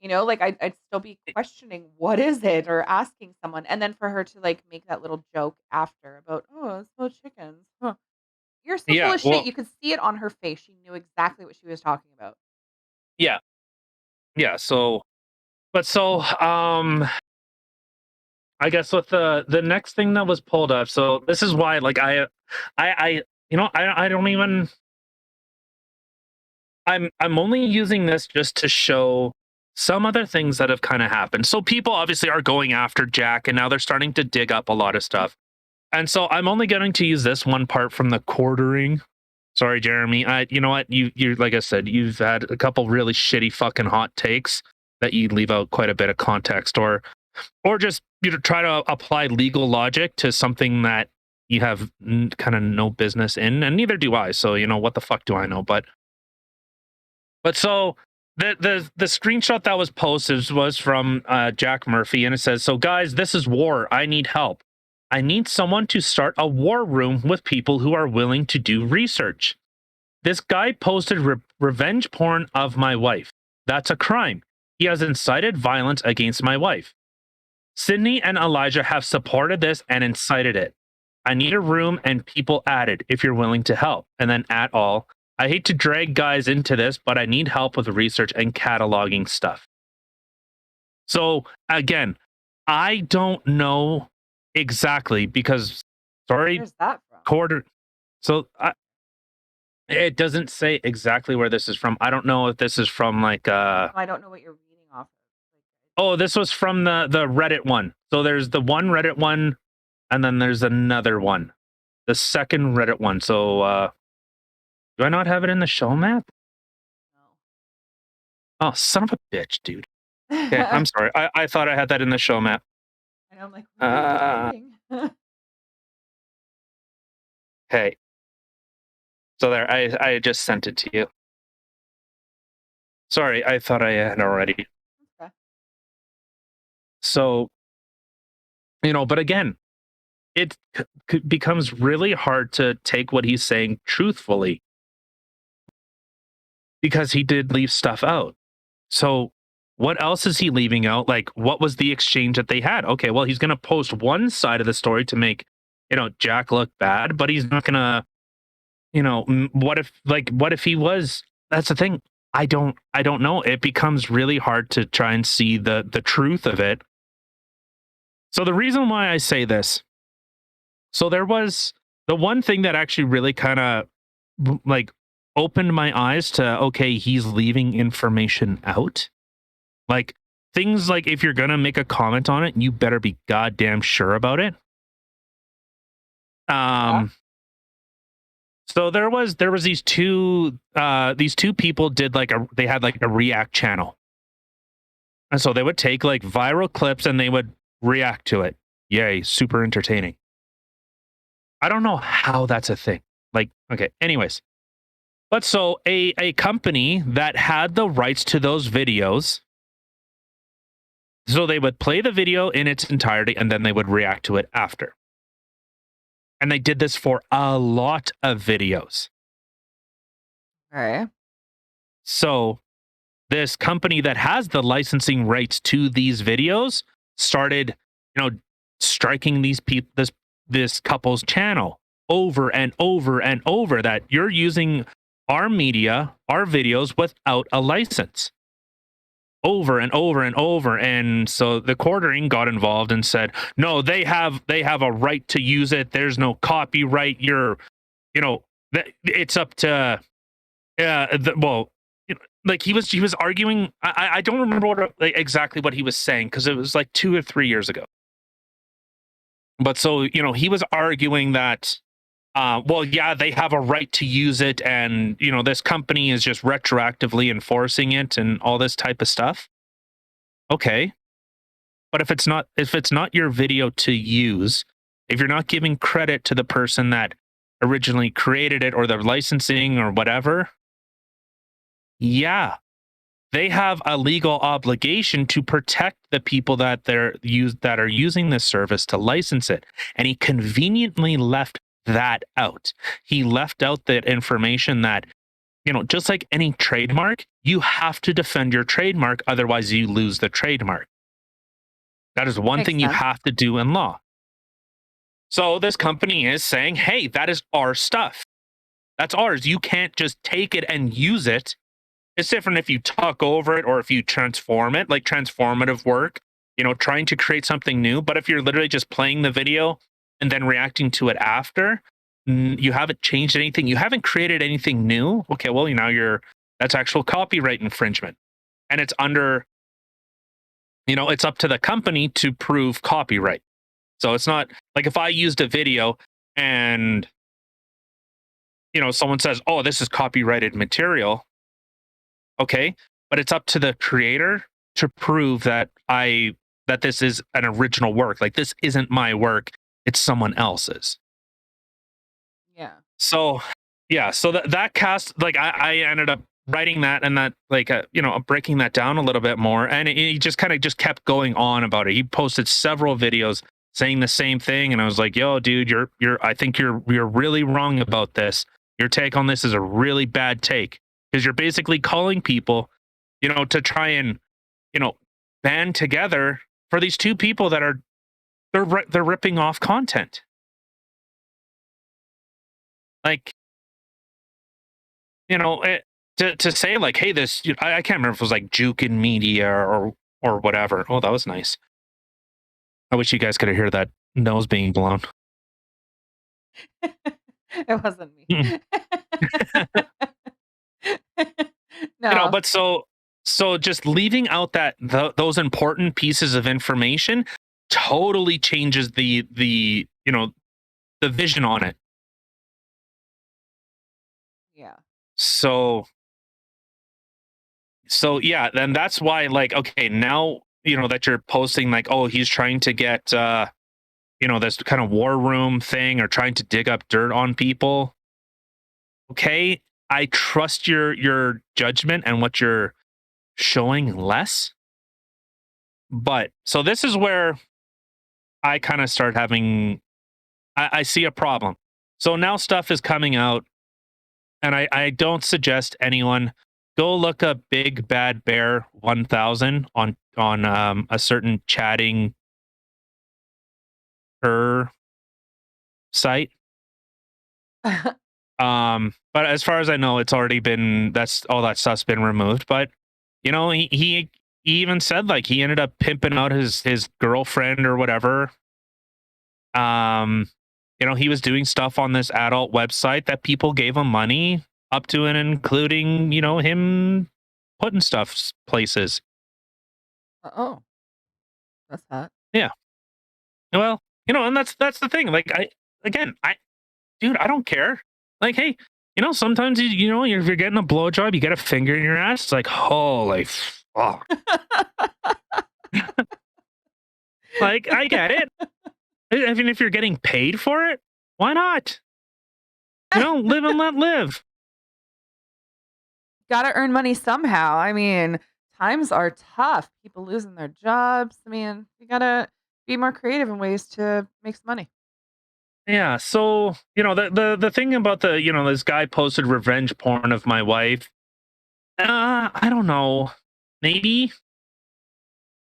[SPEAKER 1] Like I'd still be questioning what is it, or asking someone, and then for her to like make that little joke after about, oh, it's about chickens. Huh. You're so full
[SPEAKER 2] Yeah.
[SPEAKER 1] of shit.
[SPEAKER 2] Well,
[SPEAKER 1] You could see it on her face. She knew exactly what she was talking about.
[SPEAKER 2] yeah. Yeah. So I guess with the next thing that was pulled up, so this is why like I I don't even I'm only using this just to show some other things that have kind of happened. So people obviously are going after Jack and now they're starting to dig up a lot of stuff. And so I'm only going to use this one part from the quartering. Sorry, Jeremy. You know what? You like I said, you've had a couple really shitty fucking hot takes that you leave out quite a bit of context, or just try to apply legal logic to something that you have kind of no business in, and neither do I. So what the fuck do I know? But so the screenshot that was posted was from Jack Murphy, and it says, "So guys, this is war. I need help. I need someone to start a war room with people who are willing to do research. This guy posted revenge porn of my wife. That's a crime. He has incited violence against my wife. Sydney and Elijah have supported this and incited it. I need a room and people added if you're willing to help." And then at all, "I hate to drag guys into this, but I need help with research and cataloging stuff." So again, I don't know exactly because, sorry,
[SPEAKER 1] Where's that from?
[SPEAKER 2] quarter. So it doesn't say exactly where this is from. I don't know if this is from like
[SPEAKER 1] I don't know what you're reading off of.
[SPEAKER 2] oh, this was from the Reddit one. So there's the one Reddit one, and then there's another one. The second Reddit one. So do I not have it in the show map? Oh, son of a bitch, dude. Okay,
[SPEAKER 1] No.
[SPEAKER 2] I'm sorry. I thought I had that in the show map.
[SPEAKER 1] And I'm like, what are you reading?
[SPEAKER 2] Hey. So there, I just sent it to you. Sorry, I thought I had already.
[SPEAKER 1] Okay.
[SPEAKER 2] So, but again, it becomes really hard to take what he's saying truthfully because he did leave stuff out. So, what else is he leaving out? Like, what was the exchange that they had? Okay, well, he's going to post one side of the story to make, Jack look bad, but he's not going to, what if he was, that's the thing. I don't know. It becomes really hard to try and see the truth of it. So the reason why I say this, so there was the one thing that actually really kind of like opened my eyes to, okay, he's leaving information out. Like things like if you're going to make a comment on it, you better be goddamn sure about it. So there was these two people they had like a react channel. And so they would take like viral clips and they would react to it. Yay, super entertaining. I don't know how that's a thing. Like, okay, anyways. But so a company that had the rights to those videos So they would play the video in its entirety and then they would react to it after. And they did this for a lot of videos.
[SPEAKER 1] Okay.
[SPEAKER 2] So this company that has the licensing rights to these videos started, striking this couple's channel over and over and over that you're using our media, our videos without a license. Over and over and over. And so the quartering got involved and said, no, they have a right to use it. There's no copyright. It's up to like he was arguing. I don't remember exactly what he was saying because it was like 2 or 3 years ago. But so, he was arguing that, they have a right to use it, and this company is just retroactively enforcing it and all this type of stuff. Okay, but if it's not your video to use, if you're not giving credit to the person that originally created it or the licensing or whatever, yeah, they have a legal obligation to protect the people that are using this service to license it. And he conveniently left that out. He left out that information that, just like any trademark, you have to defend your trademark, otherwise you lose the trademark. That is one
[SPEAKER 1] Makes
[SPEAKER 2] thing you
[SPEAKER 1] sense.
[SPEAKER 2] have to do in law. So this company is saying, hey, that is our stuff. That's ours. You can't just take it and use it. It's different if you talk over it or if you transform it, like transformative work, trying to create something new. But if you're literally just playing the video and then reacting to it after, you haven't changed anything. You haven't created anything new. Okay, well, that's actual copyright infringement. And it's under, it's up to the company to prove copyright. So it's not like if I used a video and, someone says, oh, this is copyrighted material. Okay, but it's up to the creator to prove that this is an original work. Like, this isn't my work, it's someone else's.
[SPEAKER 1] Yeah.
[SPEAKER 2] So yeah, so that cast, like I ended up writing that and that, like breaking that down a little bit more, and he just kind of just kept going on about it. He posted several videos saying the same thing, and I was like, yo, dude, I think you're really wrong about this. Your take on this is a really bad take, because you're basically calling people, to try and, band together for these two people that they're ripping off content. Like, to say like, hey, this, I can't remember if it was like Jukin Media or whatever. Oh, that was nice. I wish you guys could hear that nose being blown.
[SPEAKER 1] It wasn't me.
[SPEAKER 2] No.
[SPEAKER 1] No.
[SPEAKER 2] But so just leaving out those important pieces of information totally changes the vision on it.
[SPEAKER 1] Yeah.
[SPEAKER 2] So yeah, then that's why, like, okay, now that you're posting like, oh, he's trying to get this kind of war room thing or trying to dig up dirt on people. Okay, I trust your judgment and what you're showing less. But so this is where I kind of start having, I see a problem. So now stuff is coming out, and I don't suggest anyone go look up Big Bad Bear 1000 on a certain chatting site. But as far as I know, it's already been, all that stuff's been removed. But he even said, like, he ended up pimping out his girlfriend or whatever. He was doing stuff on this adult website that people gave him money up to and including, him putting stuff places.
[SPEAKER 1] Oh, that's hot.
[SPEAKER 2] Yeah. Well, and that's the thing. Like, dude, I don't care. Like, hey, sometimes if you're getting a blowjob, you get a finger in your ass. It's like, holy fuck. Like, I get it. I mean, if you're getting paid for it, why not? Live and let live.
[SPEAKER 1] Gotta earn money somehow. I mean, times are tough. People losing their jobs. I mean, you gotta be more creative in ways to make some money.
[SPEAKER 2] Yeah, so the thing about this guy posted revenge porn of my wife. I don't know. Maybe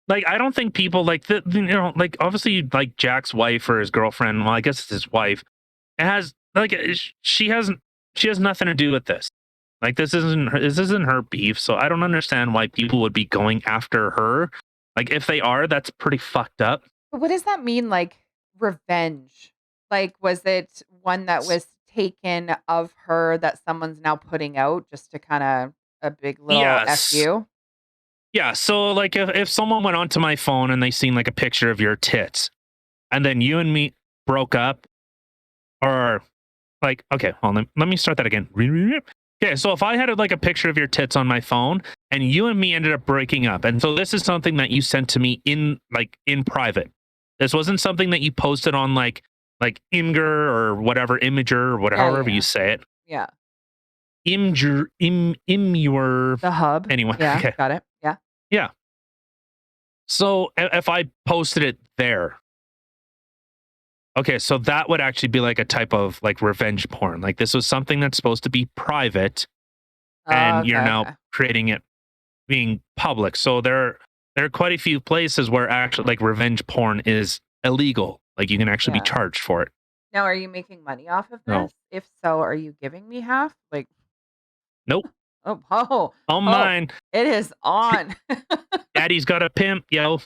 [SPEAKER 2] like I don't think people like like obviously like Jack's wife or his girlfriend. Well, I guess it's his wife. It has like she has nothing to do with this. Like this isn't her beef. So I don't understand why people would be going after her. Like if they are, that's pretty fucked up.
[SPEAKER 1] But what does that mean, like revenge? Like, was it one that was taken of her that someone's now putting out just to kind of a big little F
[SPEAKER 2] Yes.
[SPEAKER 1] you?
[SPEAKER 2] Yeah, so like if someone went onto my phone and they seen like a picture of your tits, and then you and me broke up, or like okay, hold on, let me start that again. Okay, so if I had like a picture of your tits on my phone, and you and me ended up breaking up, and so this is something that you sent to me in private. This wasn't something that you posted on like Imgur or whatever Imager or whatever
[SPEAKER 1] Yeah,
[SPEAKER 2] however
[SPEAKER 1] yeah,
[SPEAKER 2] you say it.
[SPEAKER 1] yeah.
[SPEAKER 2] Imgur.
[SPEAKER 1] The hub.
[SPEAKER 2] Anyway,
[SPEAKER 1] Yeah,
[SPEAKER 2] okay,
[SPEAKER 1] got it. Yeah.
[SPEAKER 2] yeah. So if I posted it there, okay, so that would actually be like a type of like revenge porn. Like this was something that's supposed to be private,
[SPEAKER 1] Oh,
[SPEAKER 2] and you're
[SPEAKER 1] okay,
[SPEAKER 2] now
[SPEAKER 1] okay.
[SPEAKER 2] creating it being public. So there are quite a few places where actually like revenge porn is illegal. Like you can actually be
[SPEAKER 1] Yeah.
[SPEAKER 2] charged for it.
[SPEAKER 1] Now, are you making money off of
[SPEAKER 2] No,
[SPEAKER 1] this? If so, are you giving me half? Like,
[SPEAKER 2] nope,
[SPEAKER 1] oh,
[SPEAKER 2] all
[SPEAKER 1] oh,
[SPEAKER 2] mine.
[SPEAKER 1] it is on.
[SPEAKER 2] Daddy's got a pimp, yo.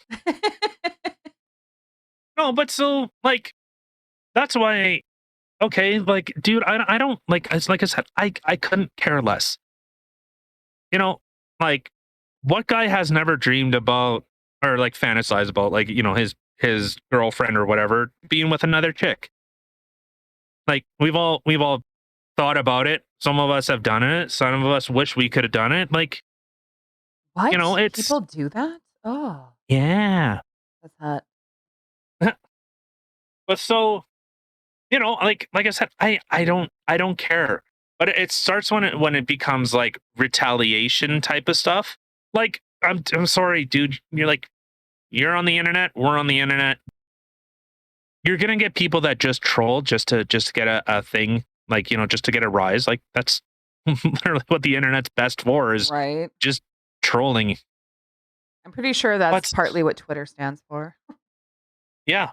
[SPEAKER 2] No, but so like that's why. Okay, like dude, I don't like. It's like I said, I couldn't care less. You know, like what guy has never dreamed about or like fantasized about like his girlfriend or whatever being with another chick? Like we've all thought about it. Some of us have done it. Some of us wish we could have done it. Like
[SPEAKER 1] What?
[SPEAKER 2] it's
[SPEAKER 1] People do that? Oh,
[SPEAKER 2] yeah.
[SPEAKER 1] that's hot.
[SPEAKER 2] But so like I said, I don't care. But it starts when it becomes like retaliation type of stuff. Like I'm sorry, dude. You're on the internet. We're on the internet. You're gonna get people that just troll just to get a thing, like just to get a rise. Like that's literally what the internet's best for is
[SPEAKER 1] Right.
[SPEAKER 2] just trolling.
[SPEAKER 1] I'm pretty sure that's
[SPEAKER 2] But
[SPEAKER 1] partly what Twitter stands for.
[SPEAKER 2] yeah,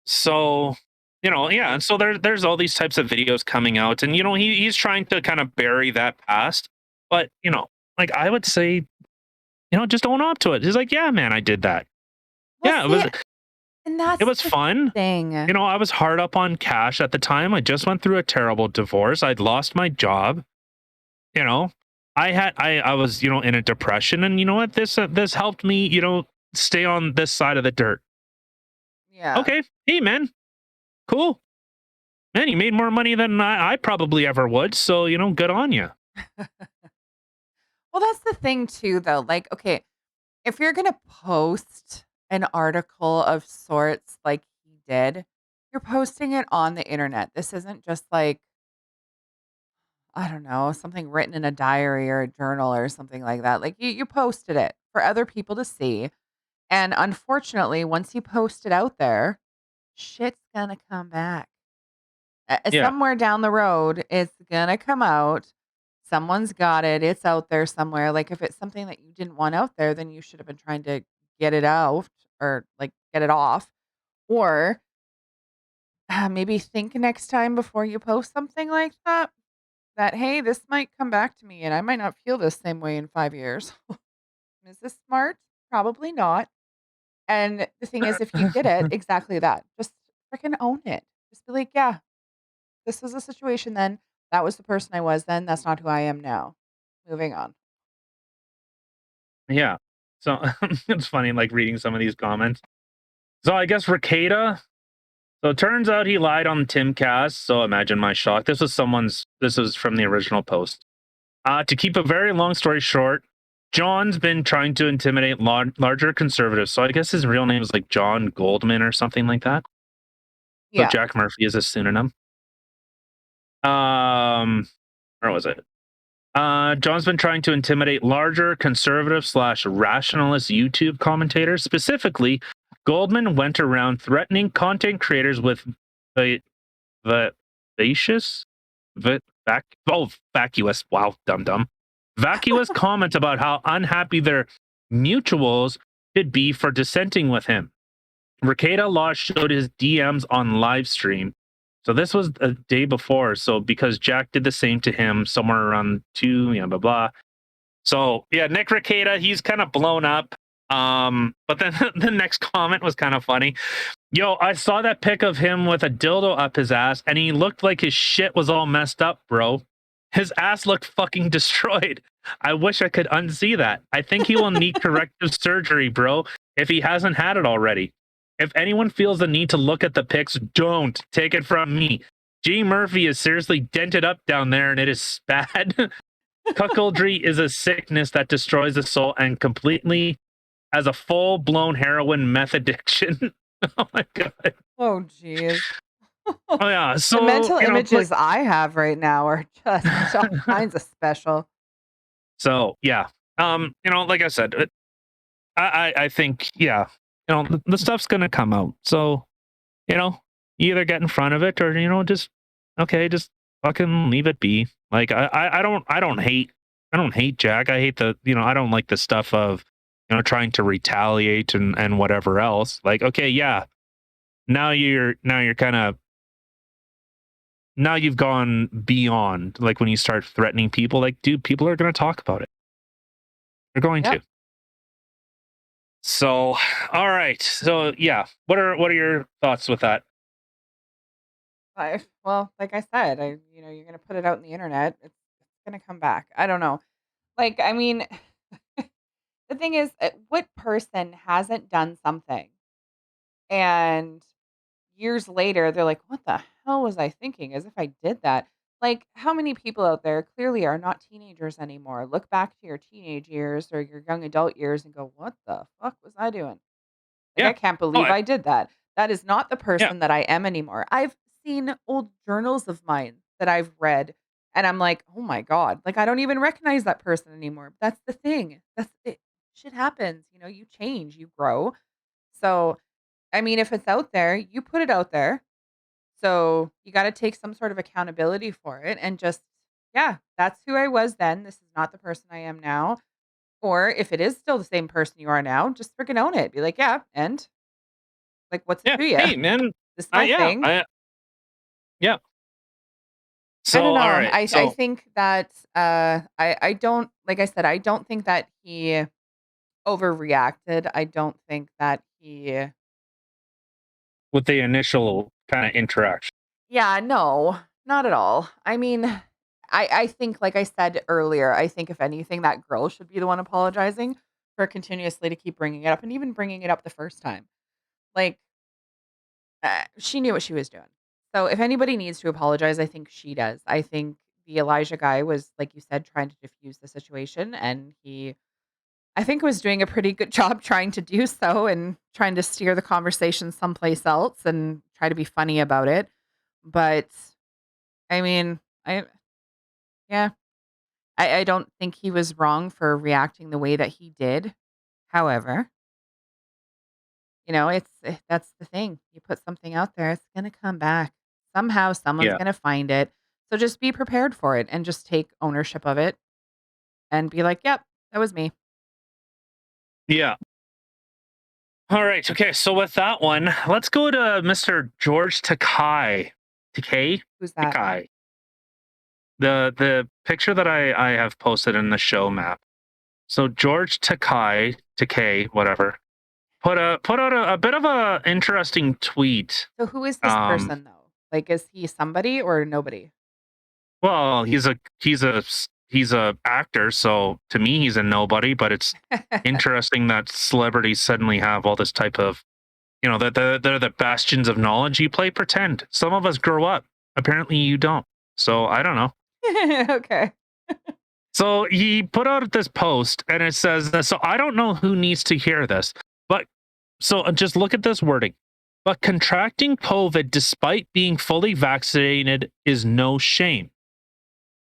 [SPEAKER 2] so yeah, and so there's all these types of videos coming out, and he's trying to kind of bury that past. But like I would say, just own up to it. He's like, yeah, man, I did that.
[SPEAKER 1] Well,
[SPEAKER 2] Yeah,
[SPEAKER 1] see, and
[SPEAKER 2] it
[SPEAKER 1] that's
[SPEAKER 2] was
[SPEAKER 1] the
[SPEAKER 2] fun.
[SPEAKER 1] thing.
[SPEAKER 2] I was hard up on cash at the time. I just went through a terrible divorce. I'd lost my job. You know, I was in a depression, and you know what? This helped me. Stay on this side of the dirt.
[SPEAKER 1] Yeah.
[SPEAKER 2] Okay, hey man, cool. Man, you made more money than I probably ever would. So good on you.
[SPEAKER 1] Well, that's the thing too, though. Like, okay, if you're gonna post an article of sorts like he did, you're posting it on the internet. This isn't just like, I don't know, something written in a diary or a journal or something like that. Like you posted it for other people to see. And unfortunately, once you post it out there, shit's gonna come back.
[SPEAKER 2] Yeah,
[SPEAKER 1] Somewhere down the road, it's gonna come out. Someone's got it. It's out there somewhere. Like if it's something that you didn't want out there, then you should have been trying to get it out or like get it off. Or maybe think next time before you post something like that. That hey, this might come back to me, and I might not feel the same way in 5 years. Is this smart? Probably not. And the thing is, if you did it, exactly that. Just freaking own it. Just be like, yeah, this was a situation then. That was the person I was then. That's not who I am now. Moving on.
[SPEAKER 2] yeah. So it's funny, like reading some of these comments. So I guess Ricada. So it turns out he lied on Timcast. So imagine my shock. This was from the original post. To keep a very long story short, John's been trying to intimidate larger conservatives. So I guess his real name is like John Goldman or something like that. So
[SPEAKER 1] Yeah.
[SPEAKER 2] Jack Murphy is a pseudonym. Where was it? John's been trying to intimidate larger conservative / rationalist YouTube commentators. Specifically, Goldman went around threatening content creators with the vacuous, vacuous. Wow, dum. Vacuous comment about how unhappy their mutuals should be for dissenting with him. Rekieta Law showed his DMs on live stream. So this was a day before. So because Jack did the same to him somewhere around 2, blah blah. So yeah, Nick Rekieta, he's kind of blown up. But then the next comment was kind of funny. Yo, I saw that pic of him with a dildo up his ass, and he looked like his shit was all messed up, bro. His ass looked fucking destroyed. I wish I could unsee that. I think he will need corrective surgery, bro, if he hasn't had it already. If anyone feels the need to look at the pics, don't take it from me. G. Murphy is seriously dented up down there, and it is bad. Cuckoldry is a sickness that destroys the soul and completely as a full-blown heroin meth addiction. Oh my god.
[SPEAKER 1] Oh, jeez.
[SPEAKER 2] Oh yeah. So
[SPEAKER 1] The mental
[SPEAKER 2] you know,
[SPEAKER 1] images I have right now are just all kinds of special.
[SPEAKER 2] So yeah. Like I said, I think the stuff's gonna come out. So you either get in front of it or just fucking leave it be. Like I don't hate Jack. I hate I don't like the stuff of trying to retaliate and whatever else. Like okay, yeah. Now you're kind of now you've gone beyond, like when you start threatening people, like dude, people are going to talk about it. They're going
[SPEAKER 1] Yep.
[SPEAKER 2] to. So, all right. So, yeah. What are your thoughts with that?
[SPEAKER 1] Well, like I said, you're gonna put it out in the internet. It's gonna come back. I don't know. Like, I mean, the thing is, what person hasn't done something and years later they're like, "What the hell was I thinking?" As if I did that. Like, how many people out there clearly are not teenagers anymore? Look back to your teenage years or your young adult years and go, "What the fuck was I doing?" Like,
[SPEAKER 2] Yeah.
[SPEAKER 1] I can't
[SPEAKER 2] Oh,
[SPEAKER 1] believe I did that. That is not the
[SPEAKER 2] yeah.
[SPEAKER 1] person that I am anymore. I've seen old journals of mine that I've read, and I'm like, "Oh my god." Like, I don't even recognize that person anymore. That's the thing. That's it. Shit happens. You change, you grow. So, I mean, if it's out there, you put it out there. So, you gotta take some sort of accountability for it and just, yeah, that's who I was then. This is not the person I am now. Or if it is still the same person you are now, just freaking own it. Be like, "Yeah, and like, what's it
[SPEAKER 2] Yeah.
[SPEAKER 1] to you?
[SPEAKER 2] Hey, man.
[SPEAKER 1] This is my thing."
[SPEAKER 2] Yeah.
[SPEAKER 1] I
[SPEAKER 2] So,
[SPEAKER 1] don't know.
[SPEAKER 2] all right.
[SPEAKER 1] I think that I don't, like I said, I don't think that he overreacted. I don't think that he
[SPEAKER 2] with the initial kind of interaction.
[SPEAKER 1] Yeah, no, not at all. I mean, I think, like I said earlier, I think if anything, that girl should be the one apologizing for continuously to keep bringing it up and even bringing it up the first time. Like, she knew what she was doing. So if anybody needs to apologize, I think she does. I think the Elijah guy was, like you said, trying to diffuse the situation, and he, I think, was doing a pretty good job trying to do so and trying to steer the conversation someplace else and try to be funny about it. But I mean, yeah, I don't think he was wrong for reacting the way that he did. However, that's the thing. You put something out there, it's gonna come back. Somehow someone's
[SPEAKER 2] Yeah.
[SPEAKER 1] gonna find it. So just be prepared for it and just take ownership of it and be like, "Yep, that was me."
[SPEAKER 2] Yeah. All right. Okay. So with that one, let's go to Mr. George Takei. Takei?
[SPEAKER 1] Who's that?
[SPEAKER 2] Takei. The picture that I have posted in the show map. So George Takei, whatever, put out a bit of a interesting tweet.
[SPEAKER 1] So who is this person though? Like, is he somebody or nobody?
[SPEAKER 2] Well, he's a actor, so to me he's a nobody. But it's interesting that celebrities suddenly have all this type of, they're the bastions of knowledge. You play pretend. Some of us grow up. Apparently, you don't. So I don't know.
[SPEAKER 1] Okay.
[SPEAKER 2] So he put out this post and it says, so I don't know who needs to hear this, but so just look at this wording. But contracting COVID despite being fully vaccinated is no shame.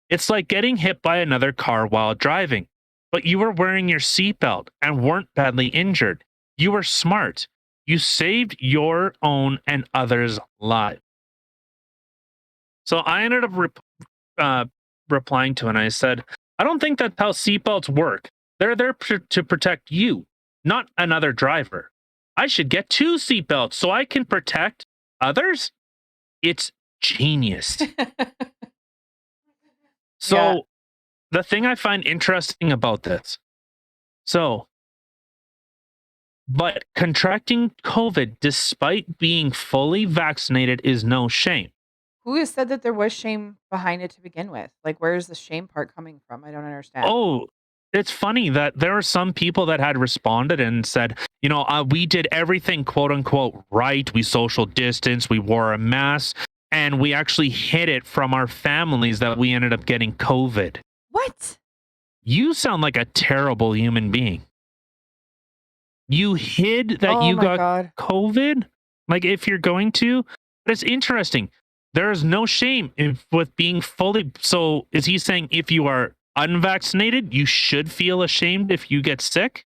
[SPEAKER 2] It's like getting hit by another car while driving, but you were wearing your seatbelt and weren't badly injured. You were smart. You saved your own and others' lives. So I ended up uh, replying to it, and I said, I don't think that's how seatbelts work. They're there to protect you, not another driver. I should get 2 seatbelts so I can protect others. It's genius. So
[SPEAKER 1] Yeah.
[SPEAKER 2] the thing I find interesting about this, but contracting COVID despite being fully vaccinated is no shame.
[SPEAKER 1] Who has said that there was shame behind it to begin with? Like, where's the shame part coming from? I don't understand.
[SPEAKER 2] Oh, it's funny that there are some people that had responded and said, we did everything quote unquote right. We social distance, we wore a mask, and we actually hid it from our families that we ended up getting COVID.
[SPEAKER 1] What?
[SPEAKER 2] You sound like a terrible human being. You hid that
[SPEAKER 1] Oh
[SPEAKER 2] you
[SPEAKER 1] my
[SPEAKER 2] got
[SPEAKER 1] God.
[SPEAKER 2] COVID? Like, if you're going to, but it's interesting. There is no shame with being fully. So, is he saying if you are unvaccinated, you should feel ashamed if you get sick?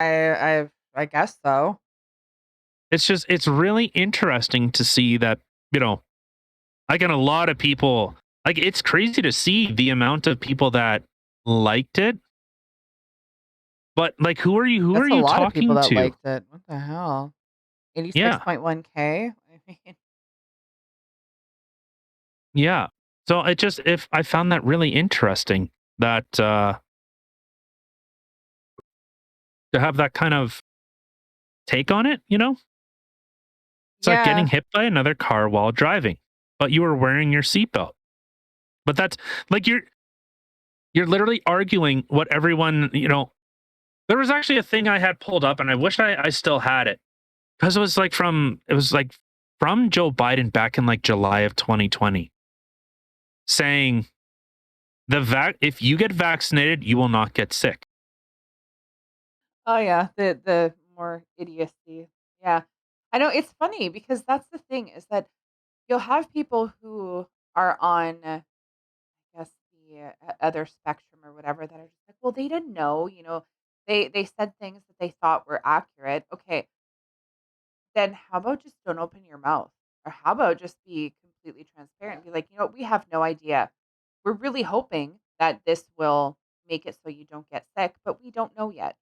[SPEAKER 1] I guess so.
[SPEAKER 2] It's really interesting to see that, like, in a lot of people, like, it's crazy to see the amount of people that liked it. But, like, who are you
[SPEAKER 1] That's a lot of people
[SPEAKER 2] talking
[SPEAKER 1] that
[SPEAKER 2] to?
[SPEAKER 1] liked it. What the hell?
[SPEAKER 2] Yeah.
[SPEAKER 1] 86.1K? I mean,
[SPEAKER 2] Yeah. So if I found that really interesting that to have that kind of take on it, It's like getting
[SPEAKER 1] yeah.
[SPEAKER 2] hit by another car while driving, but you were wearing your seatbelt. But that's like you're literally arguing what everyone, there was actually a thing I had pulled up and I wish I still had it. Because it was like from Joe Biden back in like July of 2020 saying if you get vaccinated, you will not get sick.
[SPEAKER 1] Oh yeah, the more idiocy. Yeah. I know it's funny because that's the thing is that you'll have people who are on, I guess, the other spectrum or whatever that are just like, well, they didn't know, they said things that they thought were accurate. Okay, then how about just don't open your mouth? Or how about just be completely transparent and be like, we have no idea. We're really hoping that this will make it so you don't get sick, but we don't know yet.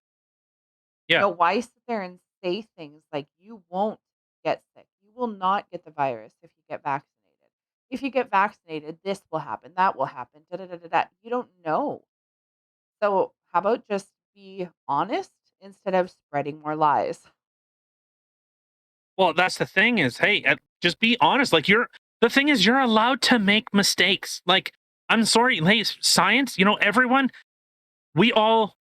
[SPEAKER 2] Yeah.
[SPEAKER 1] Why sit there and say things like you won't get sick? You will not get the virus if you get vaccinated. If you get vaccinated, this will happen, that will happen. Da, da, da, da, da. You don't know. So, how about just be honest instead of spreading more lies?
[SPEAKER 2] Well, that's the thing is, hey, just be honest. Like the thing is, you're allowed to make mistakes. Like, I'm sorry, hey, science, everyone, we all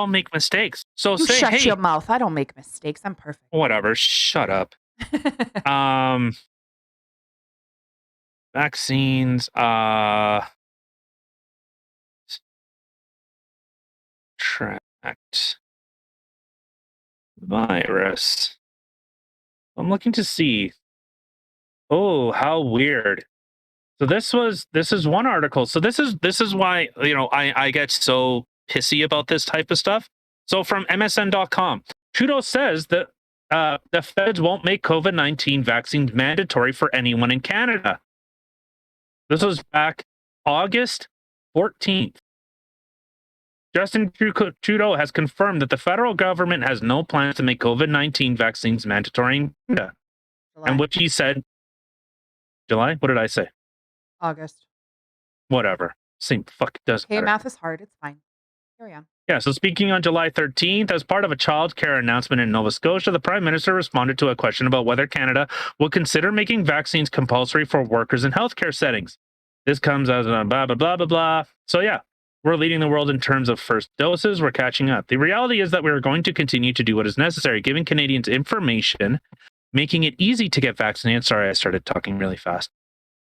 [SPEAKER 2] make mistakes. So
[SPEAKER 1] You
[SPEAKER 2] say,
[SPEAKER 1] shut your
[SPEAKER 2] hey,
[SPEAKER 1] mouth. I don't make mistakes. I'm perfect.
[SPEAKER 2] whatever, shut up. Um, vaccines, tracked virus. I'm looking to see. Oh, how weird. So this is one article. So this is why I get so pissy about this type of stuff. So from MSN.com, Trudeau says that the feds won't make COVID-19 vaccines mandatory for anyone in Canada. This was back August 14th. Justin Trudeau has confirmed that the federal government has no plans to make COVID-19 vaccines mandatory in Canada. And
[SPEAKER 1] July,
[SPEAKER 2] which he said, July? What did I say?
[SPEAKER 1] August.
[SPEAKER 2] Whatever. Same fuck doesn't
[SPEAKER 1] Okay,
[SPEAKER 2] matter.
[SPEAKER 1] math is hard. It's fine. Carry on.
[SPEAKER 2] Yeah, so speaking on July 13th, as part of a child care announcement in Nova Scotia, the Prime Minister responded to a question about whether Canada will consider making vaccines compulsory for workers in healthcare settings. This comes as a blah, blah, blah, blah, blah. So, yeah, we're leading the world in terms of first doses. We're catching up. The reality is that we are going to continue to do what is necessary, giving Canadians information, making it easy to get vaccinated. Sorry, I started talking really fast.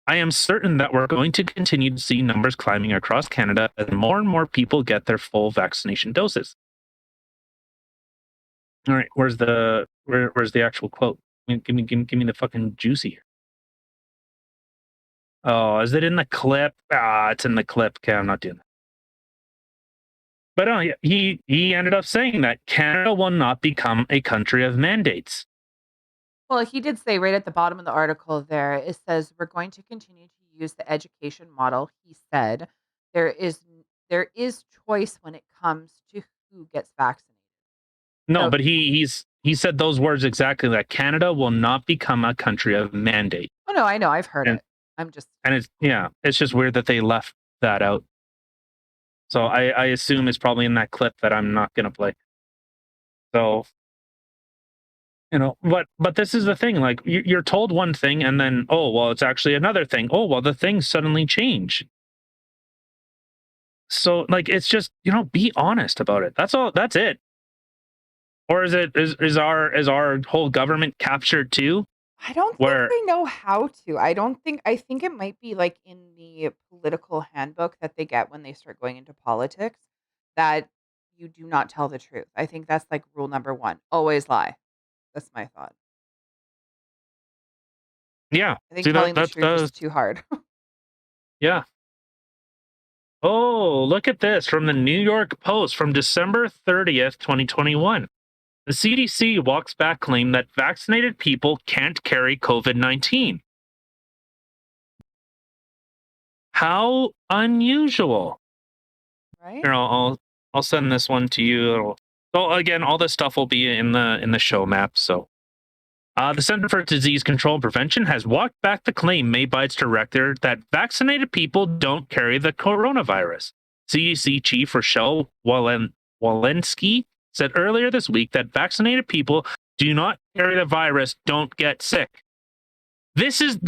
[SPEAKER 2] I am certain that we're going to continue to see numbers climbing across Canada as more and more people get their full vaccination doses. All right, where's the actual quote? Give me the fucking juicy here. Oh, is it in the clip? Ah, it's in the clip. Okay, I'm not doing that. But he ended up saying that Canada will not become a country of mandates.
[SPEAKER 1] Well, he did say right at the bottom of the article there, it says, "We're going to continue to use the education model." He said, there is choice when it comes to who gets vaccinated."
[SPEAKER 2] No,
[SPEAKER 1] So
[SPEAKER 2] but he said those words exactly, that Canada will not become a country of mandate.
[SPEAKER 1] oh, no, I know, I've heard
[SPEAKER 2] And
[SPEAKER 1] it. I'm just
[SPEAKER 2] it's just weird that they left that out. So I assume it's probably in that clip that I'm not gonna play. So, but this is the thing, like, you're told one thing and then, oh, well, it's actually another thing. Oh, well, the things suddenly change. So, like, it's just, be honest about it. That's all. That's it. Or is our whole government captured too?
[SPEAKER 1] I don't think
[SPEAKER 2] Where
[SPEAKER 1] they know how to. I think it might be, like, in the political handbook that they get when they start going into politics, that you do not tell the truth. I think that's, like, rule number 1, always lie. That's my thought.
[SPEAKER 2] yeah,
[SPEAKER 1] I think
[SPEAKER 2] see
[SPEAKER 1] telling the
[SPEAKER 2] that's
[SPEAKER 1] truth is too hard.
[SPEAKER 2] yeah. Oh, look at this from the New York Post from December 30th, 2021. The CDC walks back claim that vaccinated people can't carry COVID-19. How unusual.
[SPEAKER 1] Right?
[SPEAKER 2] Here, I'll send this one to you. So again, all this stuff will be in the show map. So, the Center for Disease Control and Prevention has walked back the claim made by its director that vaccinated people don't carry the coronavirus. CDC Chief Rochelle Walensky said earlier this week that vaccinated people do not carry the virus, don't get sick. This is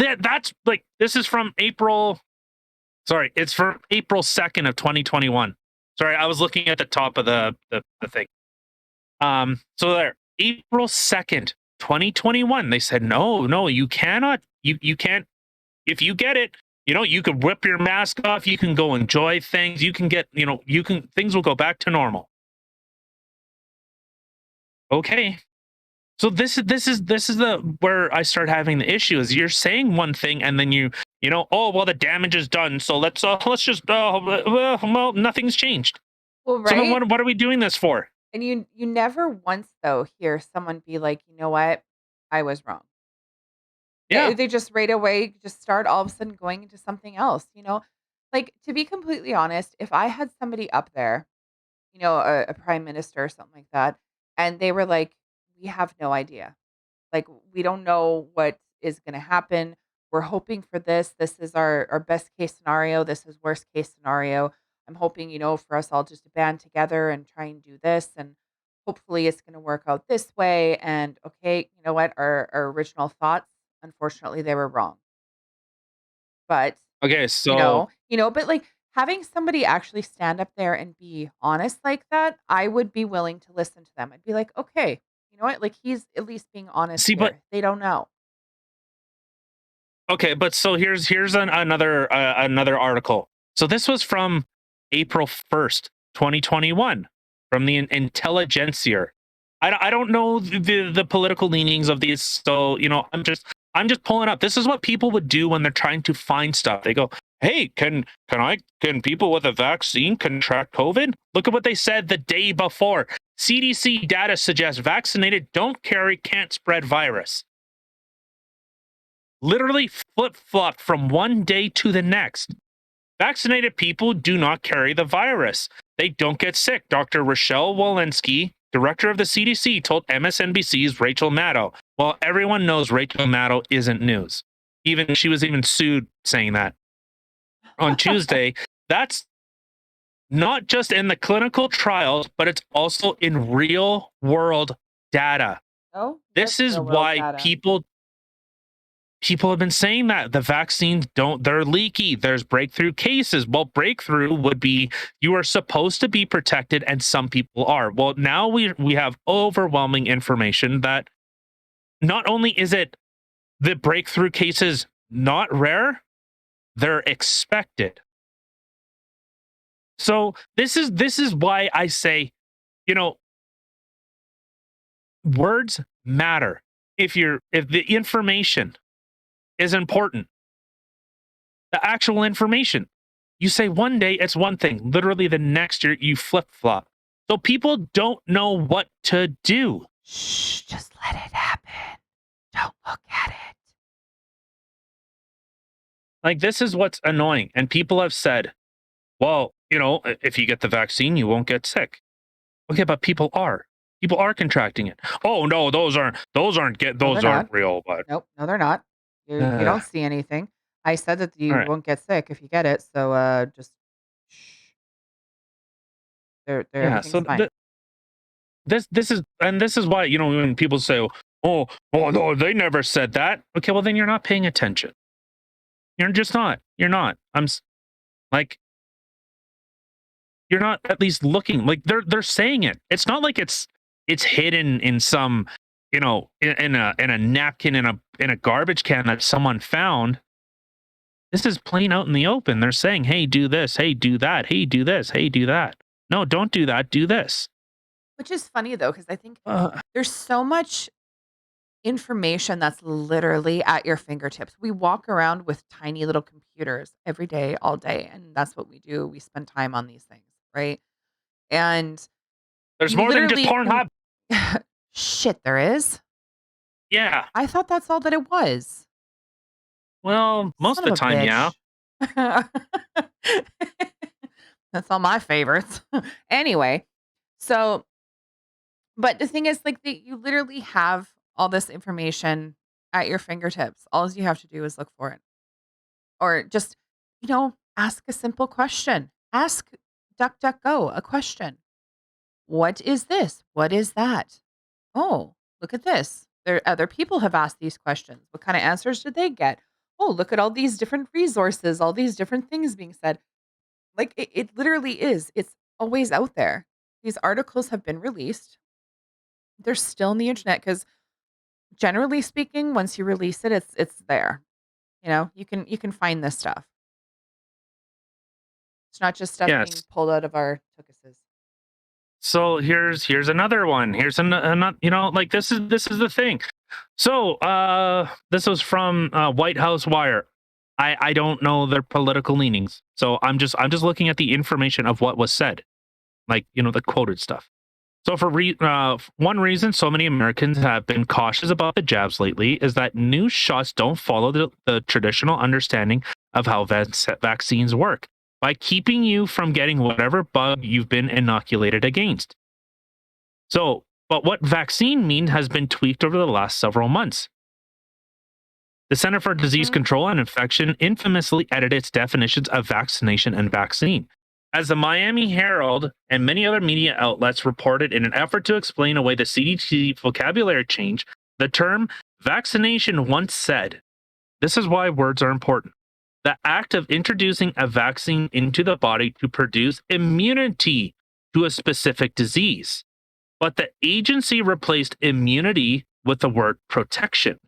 [SPEAKER 2] from April. Sorry, it's from April 2nd of 2021. Sorry, I was looking at the top of the thing. So there, April 2nd, 2021, they said, no, you cannot, you can't, if you get it, you could whip your mask off, you can go enjoy things, you can get, things will go back to normal. Okay. So this is the where I start having the issue is you're saying one thing and then oh, well, the damage is done, so let's just well, nothing's changed.
[SPEAKER 1] Well,
[SPEAKER 2] So then
[SPEAKER 1] right?
[SPEAKER 2] what are we doing this for?
[SPEAKER 1] And you never once, though, hear someone be like, "You know what? I was wrong."
[SPEAKER 2] Yeah.
[SPEAKER 1] They just right away just start all of a sudden going into something else, Like, to be completely honest, if I had somebody up there, a prime minister or something like that, and they were like, "We have no idea. Like, we don't know what is gonna happen. We're hoping for this. This is our best case scenario. This is worst case scenario. I'm hoping, for us all just to band together and try and do this, and hopefully it's gonna work out this way." And okay, you know what? Our original thoughts, unfortunately, they were wrong. But,
[SPEAKER 2] Okay, so
[SPEAKER 1] but, like, having somebody actually stand up there and be honest like that, I would be willing to listen to them. I'd be like, "Okay, you know what? Like, he's at least being honest
[SPEAKER 2] see, but
[SPEAKER 1] here. They don't know."
[SPEAKER 2] okay, but so here's another article. So this was from April 1st, 2021, from the Intelligencer. I don't know the political leanings of these, so I'm just pulling up. This is what people would do when they're trying to find stuff. They go, "Hey, can people with a vaccine contract COVID?" Look at what they said the day before. CDC data suggests vaccinated don't carry can't spread virus. Literally flip-flopped from one day to the next. Vaccinated people do not carry the virus. They don't get sick. Dr. Rochelle Walensky, director of the CDC, told MSNBC's Rachel Maddow. Well, everyone knows Rachel Maddow isn't news. She was even sued saying that on Tuesday. That's not just in the clinical trials, but it's also in real world data.
[SPEAKER 1] Oh,
[SPEAKER 2] This
[SPEAKER 1] what's
[SPEAKER 2] is
[SPEAKER 1] real world
[SPEAKER 2] why
[SPEAKER 1] data?
[SPEAKER 2] people have been saying that the vaccines they're leaky, there's breakthrough cases. Well, breakthrough would be you are supposed to be protected and some people are. Well, now we have overwhelming information that not only is it the breakthrough cases not rare, they're expected. So this is why I say, you know, words matter. If the information is important, the actual information. You say one day it's one thing, literally the next year you flip flop. So people don't know what to do.
[SPEAKER 1] Shh, just let it happen. Don't look at it.
[SPEAKER 2] Like, this is what's annoying. And people have said, well, if you get the vaccine, you won't get sick. Okay, but people are contracting it. Oh no, those aren't
[SPEAKER 1] not.
[SPEAKER 2] real. But
[SPEAKER 1] Nope, no, they're not. You don't see anything. I said that you
[SPEAKER 2] all right.
[SPEAKER 1] won't get sick if you get it, so just shh. Everything's
[SPEAKER 2] So
[SPEAKER 1] fine.
[SPEAKER 2] this is why when people say, oh no, they never said that. Okay, well then you're not paying attention. You're just not. You're not. Like, you're not at least looking. Like, they're saying it. It's not like it's hidden in some in a napkin in a garbage can that someone found. This is plain out in the open. They're saying, hey, do this, hey, do that, hey, do this, hey, do that. No, don't do that, do this.
[SPEAKER 1] Which is funny though, because I think there's so much information that's literally at your fingertips. We walk around with tiny little computers every day, all day, and that's what we do. We spend time on these things, right? And
[SPEAKER 2] There's
[SPEAKER 1] you
[SPEAKER 2] more than just
[SPEAKER 1] literally
[SPEAKER 2] Pornhub.
[SPEAKER 1] Shit, there is.
[SPEAKER 2] Yeah.
[SPEAKER 1] I thought that's all that it was.
[SPEAKER 2] Well, most
[SPEAKER 1] Son
[SPEAKER 2] of the time, yeah.
[SPEAKER 1] That's all my favorites. Anyway, so, but the thing is, like, you literally have all this information at your fingertips. All you have to do is look for it, or just, ask a simple question. Ask DuckDuckGo a question. What is this? What is that? Oh, look at this. Other people have asked these questions. What kind of answers did they get? Oh, look at all these different resources, all these different things being said. Like, it literally is. It's always out there. These articles have been released. They're still on the internet because, generally speaking, once you release it, it's there. You can find this stuff. It's not just stuff being
[SPEAKER 2] Yes.
[SPEAKER 1] pulled out of our tuchuses.
[SPEAKER 2] So here's another one. Here's another. Like, this is the thing. So this was from White House Wire. I don't know their political leanings, so I'm just looking at the information of what was said, like the quoted stuff. So for one reason so many Americans have been cautious about the jabs lately is that new shots don't follow the traditional understanding of how vaccines work by keeping you from getting whatever bug you've been inoculated against. So, but what vaccine mean has been tweaked over the last several months. The Center for Disease Control and Infection infamously edited its definitions of vaccination and vaccine. As the Miami Herald and many other media outlets reported in an effort to explain away the CDC vocabulary change, the term vaccination once said, this is why words are important, the act of introducing a vaccine into the body to produce immunity to a specific disease. But the agency replaced immunity with the word protection.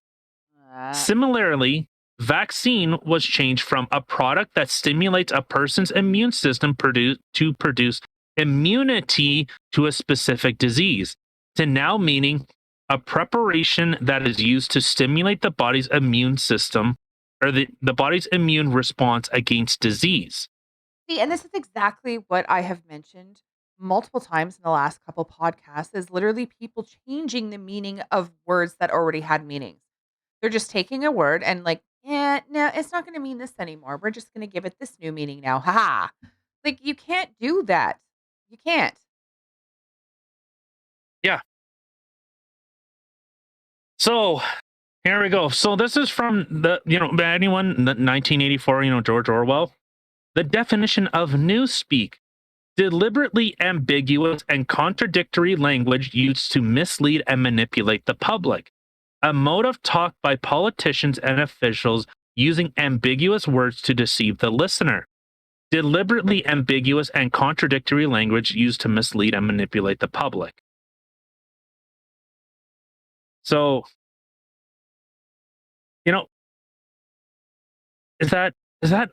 [SPEAKER 2] Similarly, vaccine was changed from a product that stimulates a person's immune system to produce immunity to a specific disease, to now meaning a preparation that is used to stimulate the body's immune system or the body's immune response against disease.
[SPEAKER 1] See, and this is exactly what I have mentioned multiple times in the last couple podcasts, is literally people changing the meaning of words that already had meanings. They're just taking a word and, like, yeah, no, it's not going to mean this anymore. We're just going to give it this new meaning now. Ha. Like, you can't do that. You can't.
[SPEAKER 2] Yeah. So here we go. So this is from the, anyone, 1984, George Orwell. The definition of newspeak: deliberately ambiguous and contradictory language used to mislead and manipulate the public. A mode of talk by politicians and officials using ambiguous words to deceive the listener. Deliberately ambiguous and contradictory language used to mislead and manipulate the public. So, is that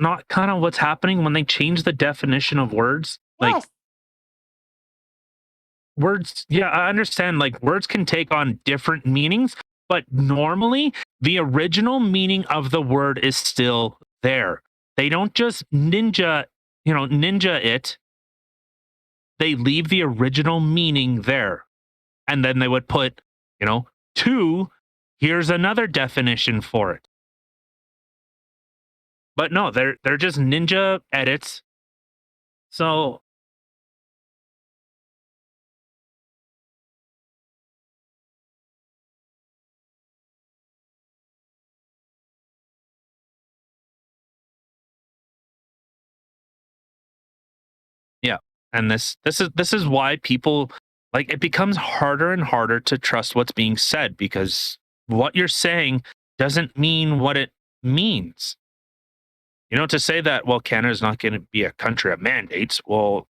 [SPEAKER 2] not kind of what's happening when they change the definition of words? Like,
[SPEAKER 1] Yes.
[SPEAKER 2] words, yeah, I understand, like, words can take on different meanings, but normally the original meaning of the word is still there. They don't just ninja it. They leave the original meaning there. And then they would put, two, here's another definition for it. But no, they're just ninja edits. So yeah, and this is why people, like, it becomes harder and harder to trust what's being said, because what you're saying doesn't mean what it means. To say that, well, Canada's not going to be a country of mandates. Well,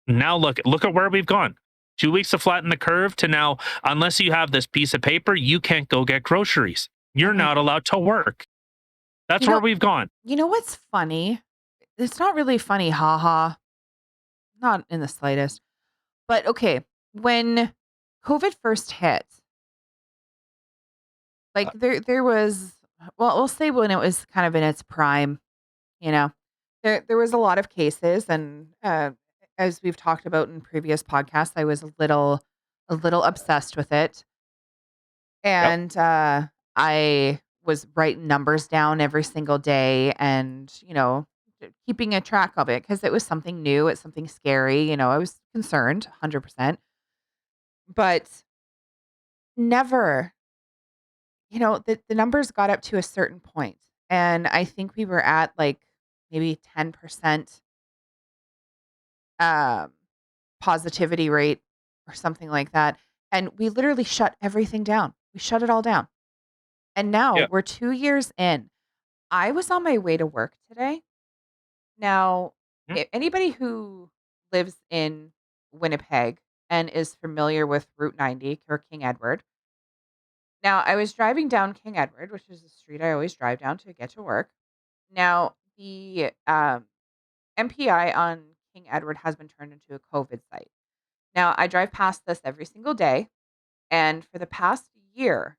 [SPEAKER 2] now look at where we've gone. 2 weeks to flatten the curve to now, unless you have this piece of paper, you can't go get groceries. You're
[SPEAKER 1] Mhm.
[SPEAKER 2] not allowed to work. That's
[SPEAKER 1] You
[SPEAKER 2] where
[SPEAKER 1] know-
[SPEAKER 2] we've gone.
[SPEAKER 1] You know what's funny? It's not really funny, haha. Not in the slightest. But okay, when COVID first hit, like there was, well, we'll say when it was kind of in its prime, you know. There was a lot of cases, and as we've talked about in previous podcasts, I was a little obsessed with it.
[SPEAKER 2] Yep.
[SPEAKER 1] And I was writing numbers down every single day and, keeping a track of it because it was something new. It's something scary. I was concerned 100%, but never, the numbers got up to a certain point. And I think we were at like maybe 10% um, positivity rate or something like that. And we literally shut everything down. We shut it all down. And now
[SPEAKER 2] Yeah.
[SPEAKER 1] we're 2 years in. I was on my way to work today. Now,
[SPEAKER 2] Mhm.
[SPEAKER 1] anybody who lives in Winnipeg and is familiar with Route 90 or King Edward. Now, I was driving down King Edward, which is the street I always drive down to get to work. Now, the MPI on King Edward has been turned into a COVID site. Now, I drive past this every single day. And for the past year,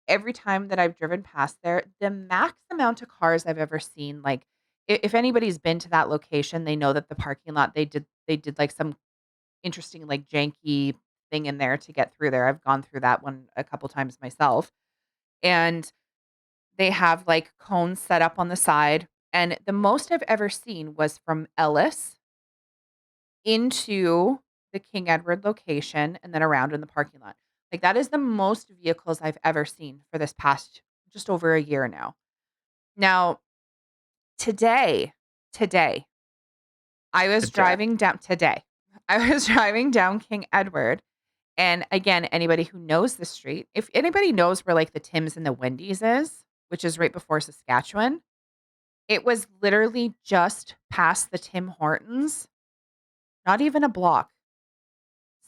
[SPEAKER 1] every time that I've driven past there, the max amount of cars I've ever seen, like if anybody's been to that location, they know that the parking lot they did like some interesting like janky thing in there to get through there. I've gone through that one a couple times myself. And they have like cones set up on the side. And the most I've ever seen was from Ellis into the King Edward location and then around in the parking lot. Like that is the most vehicles I've ever seen for this past just over a year now. Now, today, I was
[SPEAKER 2] Today.
[SPEAKER 1] driving down today. I was driving down King Edward. And again, anybody who knows the street, if anybody knows where like the Tim's and the Wendy's is, which is right before Saskatchewan, it was literally just past the Tim Hortons, not even a block.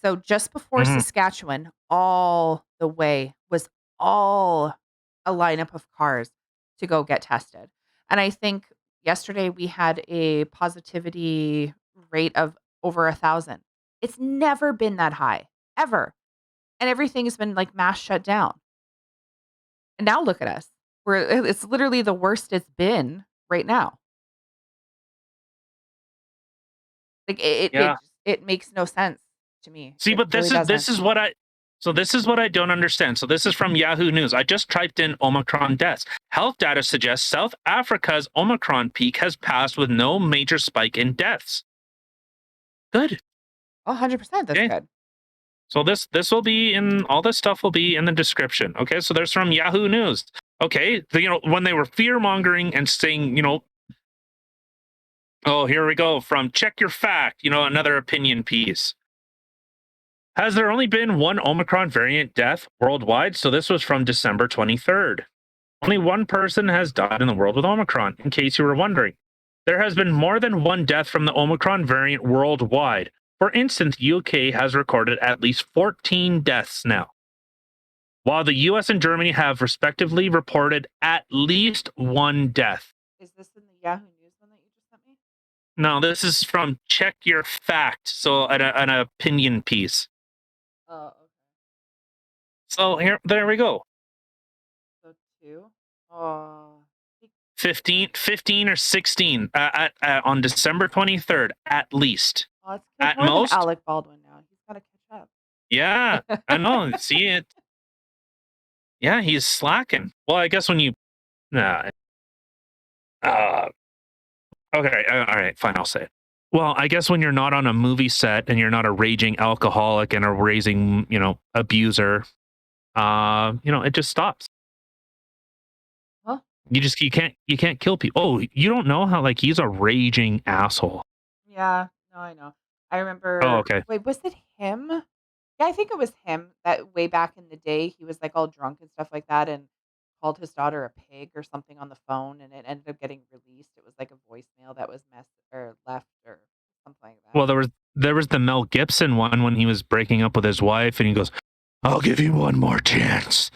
[SPEAKER 1] So just before
[SPEAKER 2] Mhm.
[SPEAKER 1] Saskatchewan, all the way was all a lineup of cars to go get tested. And I think yesterday we had a positivity rate of over 1,000. It's never been that high, ever. And everything has been like mass shut down. And now look at us. It's literally the worst it's been right now. Like
[SPEAKER 2] Yeah.
[SPEAKER 1] it makes no sense to me.
[SPEAKER 2] See,
[SPEAKER 1] It
[SPEAKER 2] but
[SPEAKER 1] really
[SPEAKER 2] this
[SPEAKER 1] doesn't.
[SPEAKER 2] is what I don't understand. So this is from Yahoo News. I just typed in Omicron deaths. Health data suggests South Africa's Omicron peak has passed with no major spike in deaths. Good.
[SPEAKER 1] 100%, that's
[SPEAKER 2] Okay.
[SPEAKER 1] good.
[SPEAKER 2] So this will be in, all this stuff will be in the description. Okay. So there's from Yahoo News. Okay. When they were fear mongering and saying, oh, here we go from Check Your Fact, another opinion piece. Has there only been one Omicron variant death worldwide? So this was from December 23rd. Only one person has died in the world with Omicron, in case you were wondering. There has been more than one death from the Omicron variant worldwide. For instance, UK has recorded at least 14 deaths now, while the US and Germany have respectively reported at least one death.
[SPEAKER 1] Is this in the Yahoo News one that you just sent me?
[SPEAKER 2] No, this is from Check Your Fact, so an opinion piece.
[SPEAKER 1] Oh, okay.
[SPEAKER 2] So there we go.
[SPEAKER 1] So 2. Oh.
[SPEAKER 2] 15 or 16 on December 23rd, at least.
[SPEAKER 1] Well, it's
[SPEAKER 2] At
[SPEAKER 1] more than
[SPEAKER 2] most.
[SPEAKER 1] Alec Baldwin now. He's got to catch
[SPEAKER 2] Yeah, I know. See it. Yeah, he's slacking. Well, I guess when you. Nah. Okay. All right. Fine. I'll say it. Well, I guess when you're not on a movie set and you're not a raging alcoholic and a raging, abuser, it just stops.
[SPEAKER 1] Huh?
[SPEAKER 2] You can't kill people. Oh, you don't know how like he's a raging asshole.
[SPEAKER 1] Yeah, no, I know. I
[SPEAKER 2] Oh,
[SPEAKER 1] remember.
[SPEAKER 2] okay.
[SPEAKER 1] Wait, was it him? Yeah, I think it was him that way back in the day. He was like all drunk and stuff like that, and called his daughter a pig or something on the phone, and it ended up getting released. It was like a voicemail that was messed or left or something like that.
[SPEAKER 2] Well, there was the Mel Gibson one when he was breaking up with his wife, and he goes, "I'll give you one more chance.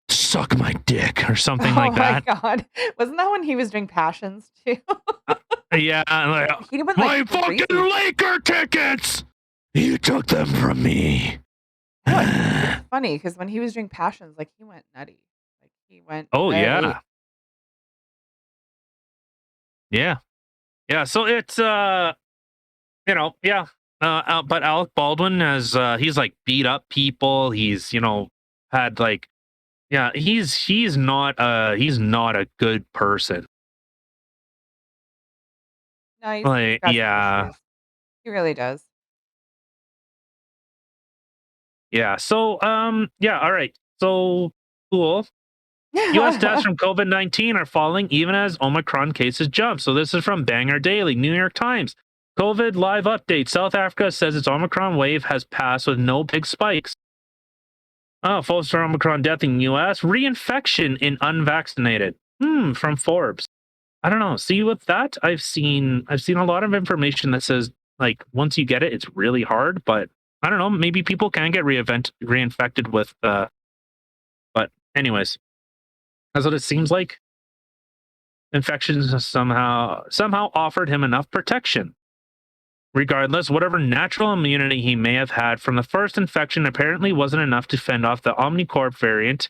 [SPEAKER 2] Suck my dick," or something like
[SPEAKER 1] Oh my
[SPEAKER 2] that.
[SPEAKER 1] god, wasn't that when he was doing Passions too?
[SPEAKER 2] Yeah, like,
[SPEAKER 1] He went
[SPEAKER 2] my
[SPEAKER 1] like
[SPEAKER 2] fucking
[SPEAKER 1] crazy.
[SPEAKER 2] Laker tickets. You took them from me.
[SPEAKER 1] It's funny because when he was doing Passions, like he went nutty. Like he went.
[SPEAKER 2] Oh
[SPEAKER 1] Nutty.
[SPEAKER 2] yeah. So it's yeah. But Alec Baldwin has he's like beat up people. He's had like he's not a good person.
[SPEAKER 1] No, he's
[SPEAKER 2] Like
[SPEAKER 1] got some issues. He really does.
[SPEAKER 2] yeah. So yeah. All right. So cool. U.S. deaths from COVID-19 are falling even as Omicron cases jump. So this is from Banger Daily, New York Times. COVID live update. South Africa says its Omicron wave has passed with no big spikes. Oh, full-star Omicron death in U.S. Reinfection in unvaccinated. From Forbes. I don't know. See, with that, I've seen a lot of information that says like once you get it, it's really hard. But I don't know. Maybe people can get reinfected with. But anyways, that's what it seems like. Infections somehow offered him enough protection. Regardless, whatever natural immunity he may have had from the first infection apparently wasn't enough to fend off the Omnicorp variant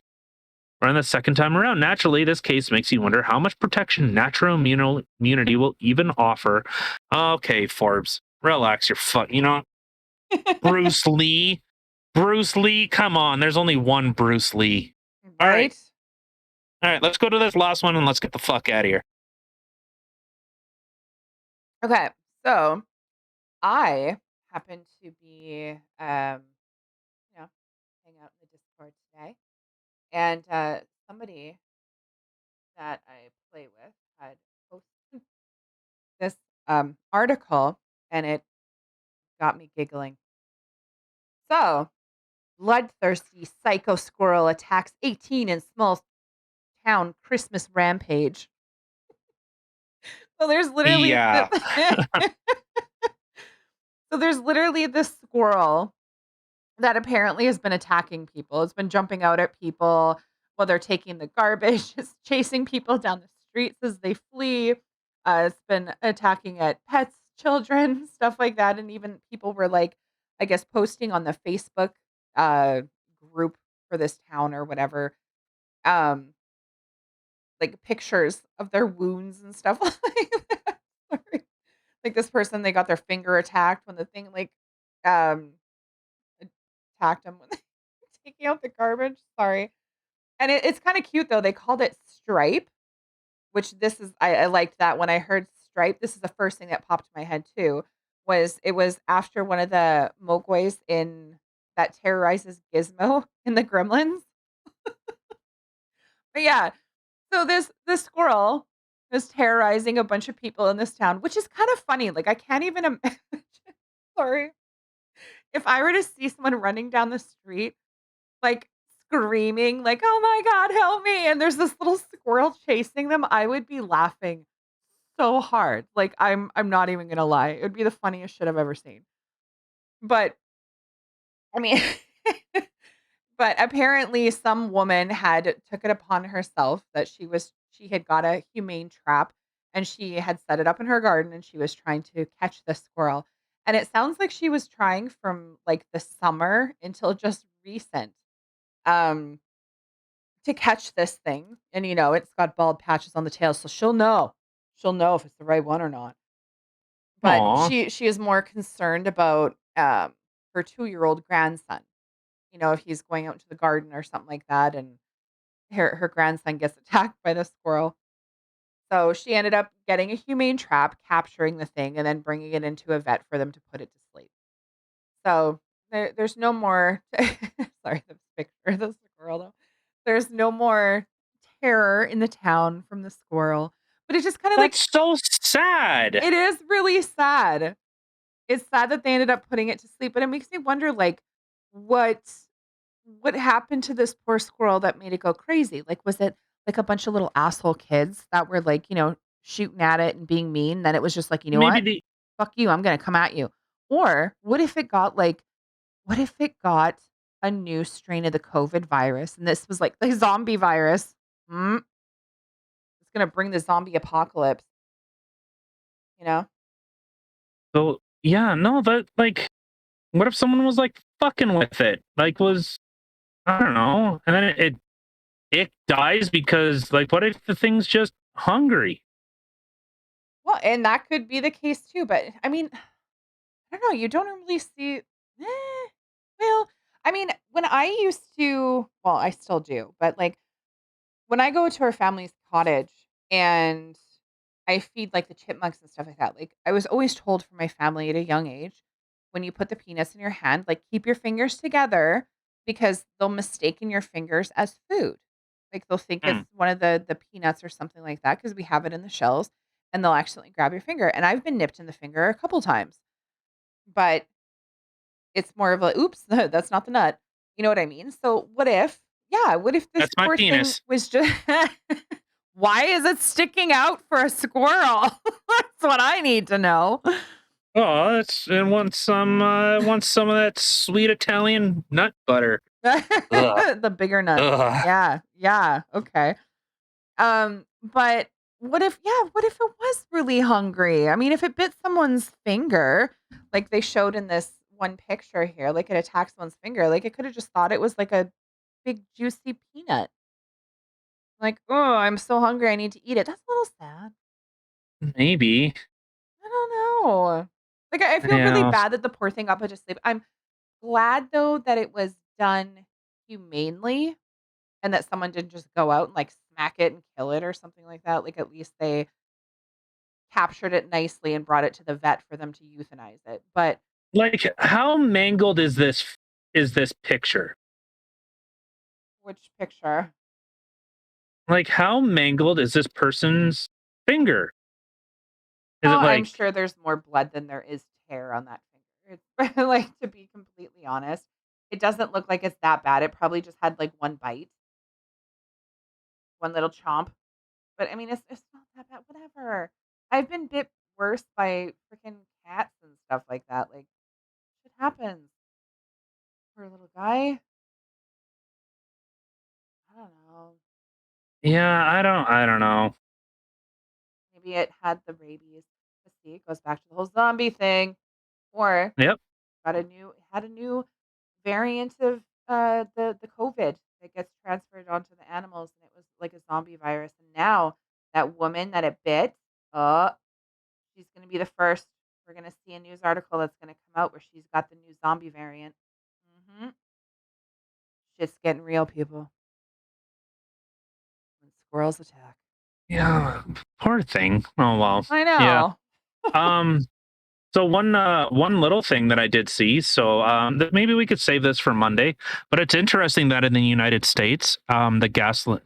[SPEAKER 2] around the second time around. Naturally, this case makes you wonder how much protection natural immunity will even offer. Okay, Forbes, relax your fuck. Bruce Lee. Bruce Lee, come on. There's only one Bruce Lee.
[SPEAKER 1] Right?
[SPEAKER 2] All right, let's go to this last one and let's get the fuck out of here.
[SPEAKER 1] Okay, so I happen to be, hang out in the Discord today, and somebody that I play with had posted this article, and it got me giggling. So, bloodthirsty psycho squirrel attacks 18 in small town Christmas rampage. So there's literally
[SPEAKER 2] Yeah.
[SPEAKER 1] so there's literally this squirrel that apparently has been attacking people. It's been jumping out at people while they're taking the garbage. It's chasing people down the streets as they flee. It's been attacking at pets, children, stuff like that. And even people were like, I guess, posting on the Facebook uh, group for this town or whatever, um, like pictures of their wounds and stuff like that. Sorry. Like this person, they got their finger attacked when the thing um attacked them when they were taking out the garbage. Sorry. And it's kind of cute though. They called it Stripe, which this is I liked that when I heard Stripe. This is the first thing that popped in my head too. It was after one of the Mogways in that terrorizes Gizmo in the Gremlins. But yeah, so this squirrel is terrorizing a bunch of people in this town, which is kind of funny. Like I can't even imagine. Sorry. If I were to see someone running down the street, like screaming, like, "Oh my god, help me!" and there's this little squirrel chasing them, I would be laughing so hard. Like I'm not even gonna lie. It would be the funniest shit I've ever seen. But I mean but apparently some woman had took it upon herself that she had got a humane trap and she had set it up in her garden and she was trying to catch the squirrel. And it sounds like she was trying from like the summer until just recent. Um to catch this thing, and it's got bald patches on the tail, so she'll know. She'll know if it's the right one or not. But
[SPEAKER 2] Aw.
[SPEAKER 1] she is more concerned about her 2-year-old grandson. If he's going out into the garden or something like that, and her grandson gets attacked by the squirrel. So she ended up getting a humane trap, capturing the thing, and then bringing it into a vet for them to put it to sleep. So there's no more. Sorry, the picture of the squirrel though. There's no more terror in the town from the squirrel, but it's just kind of like
[SPEAKER 2] That's so sad.
[SPEAKER 1] it is really sad. It's sad that they ended up putting it to sleep, but it makes me wonder, like, what what happened to this poor squirrel that made it go crazy? Like, was it like a bunch of little asshole kids that were like, shooting at it and being mean? Then it was just like, you know
[SPEAKER 2] Maybe
[SPEAKER 1] what?
[SPEAKER 2] the
[SPEAKER 1] Fuck you. I'm gonna come at you. Or what if it got a new strain of the COVID virus and this was like the zombie virus? Mm, it's gonna bring the zombie apocalypse, you know?
[SPEAKER 2] so yeah, no, that like what if someone was like fucking with it? Like was I don't know. And then it dies because like what if the thing's just hungry?
[SPEAKER 1] Well, and that could be the case too. But I mean, I don't know. You don't really see. Well, I mean, when I used to, well, I still do, but like when I go to our family's cottage and I feed like the chipmunks and stuff like that, like I was always told from my family at a young age, when you put the peanuts in your hand, like keep your fingers together because they'll mistaken your fingers as food. Like they'll think it's
[SPEAKER 2] Mm.
[SPEAKER 1] one of the peanuts or something like that because we have it in the shells and they'll accidentally grab your finger. And I've been nipped in the finger a couple times, but it's more of a oops, that's not the nut. You know what I mean? So what if this
[SPEAKER 2] That's my
[SPEAKER 1] poor thing
[SPEAKER 2] penis.
[SPEAKER 1] was just why is it sticking out for a squirrel? That's what I need to know.
[SPEAKER 2] Oh, it's it wants some of that sweet Italian nut butter. Ugh.
[SPEAKER 1] The bigger nuts.
[SPEAKER 2] Ugh.
[SPEAKER 1] Yeah. Yeah. Okay. But what if it was really hungry? I mean, if it bit someone's finger, like they showed in this one picture here, like it attacked someone's finger, like it could have just thought it was like a big juicy peanut. Like, oh, I'm so hungry, I need to eat it. That's a little sad.
[SPEAKER 2] Maybe.
[SPEAKER 1] I don't know. Like I feel really
[SPEAKER 2] Yeah.
[SPEAKER 1] bad that the poor thing got put to sleep. I'm glad though that it was done humanely and that someone didn't just go out and like smack it and kill it or something like that. Like at least they captured it nicely and brought it to the vet for them to euthanize it. But
[SPEAKER 2] Like how mangled is this picture?
[SPEAKER 1] which picture?
[SPEAKER 2] Like how mangled is this person's finger? Is
[SPEAKER 1] Oh,
[SPEAKER 2] it
[SPEAKER 1] I'm
[SPEAKER 2] like
[SPEAKER 1] sure there's more blood than there is tear on that finger. It's like to be completely honest, it doesn't look like it's that bad. It probably just had like one bite, one little chomp. But I mean, it's not that bad. Whatever. I've been bit worse by freaking cats and stuff like that. Like shit happens. Poor little guy. I don't know.
[SPEAKER 2] yeah, I don't know.
[SPEAKER 1] Maybe it had the rabies. Let's see, it goes back to the whole zombie thing. Or
[SPEAKER 2] Yep.
[SPEAKER 1] it had a new variant of the COVID that gets transferred onto the animals, and it was like a zombie virus. And now that woman that it bit, uh, she's gonna be the first. We're gonna see a news article that's gonna come out where she's got the new zombie variant. hmm Shit's getting real, people. When squirrels attack.
[SPEAKER 2] Yeah. Poor thing. Oh well.
[SPEAKER 1] I
[SPEAKER 2] Yeah.
[SPEAKER 1] know.
[SPEAKER 2] Um so one little thing that I did see, so that maybe we could save this for Monday, but it's interesting that in the United States, the Gasoline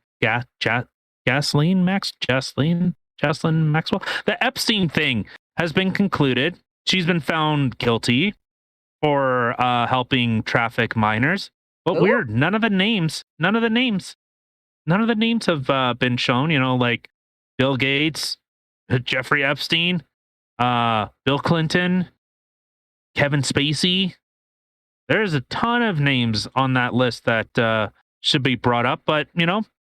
[SPEAKER 2] Maxwell, the Epstein thing has been concluded. She's been found guilty for helping traffic minors. But
[SPEAKER 1] Who?
[SPEAKER 2] weird, none of the names have been shown. Like Bill Gates, Jeffrey Epstein, Bill Clinton, Kevin Spacey. There's a ton of names on that list that should be brought up, but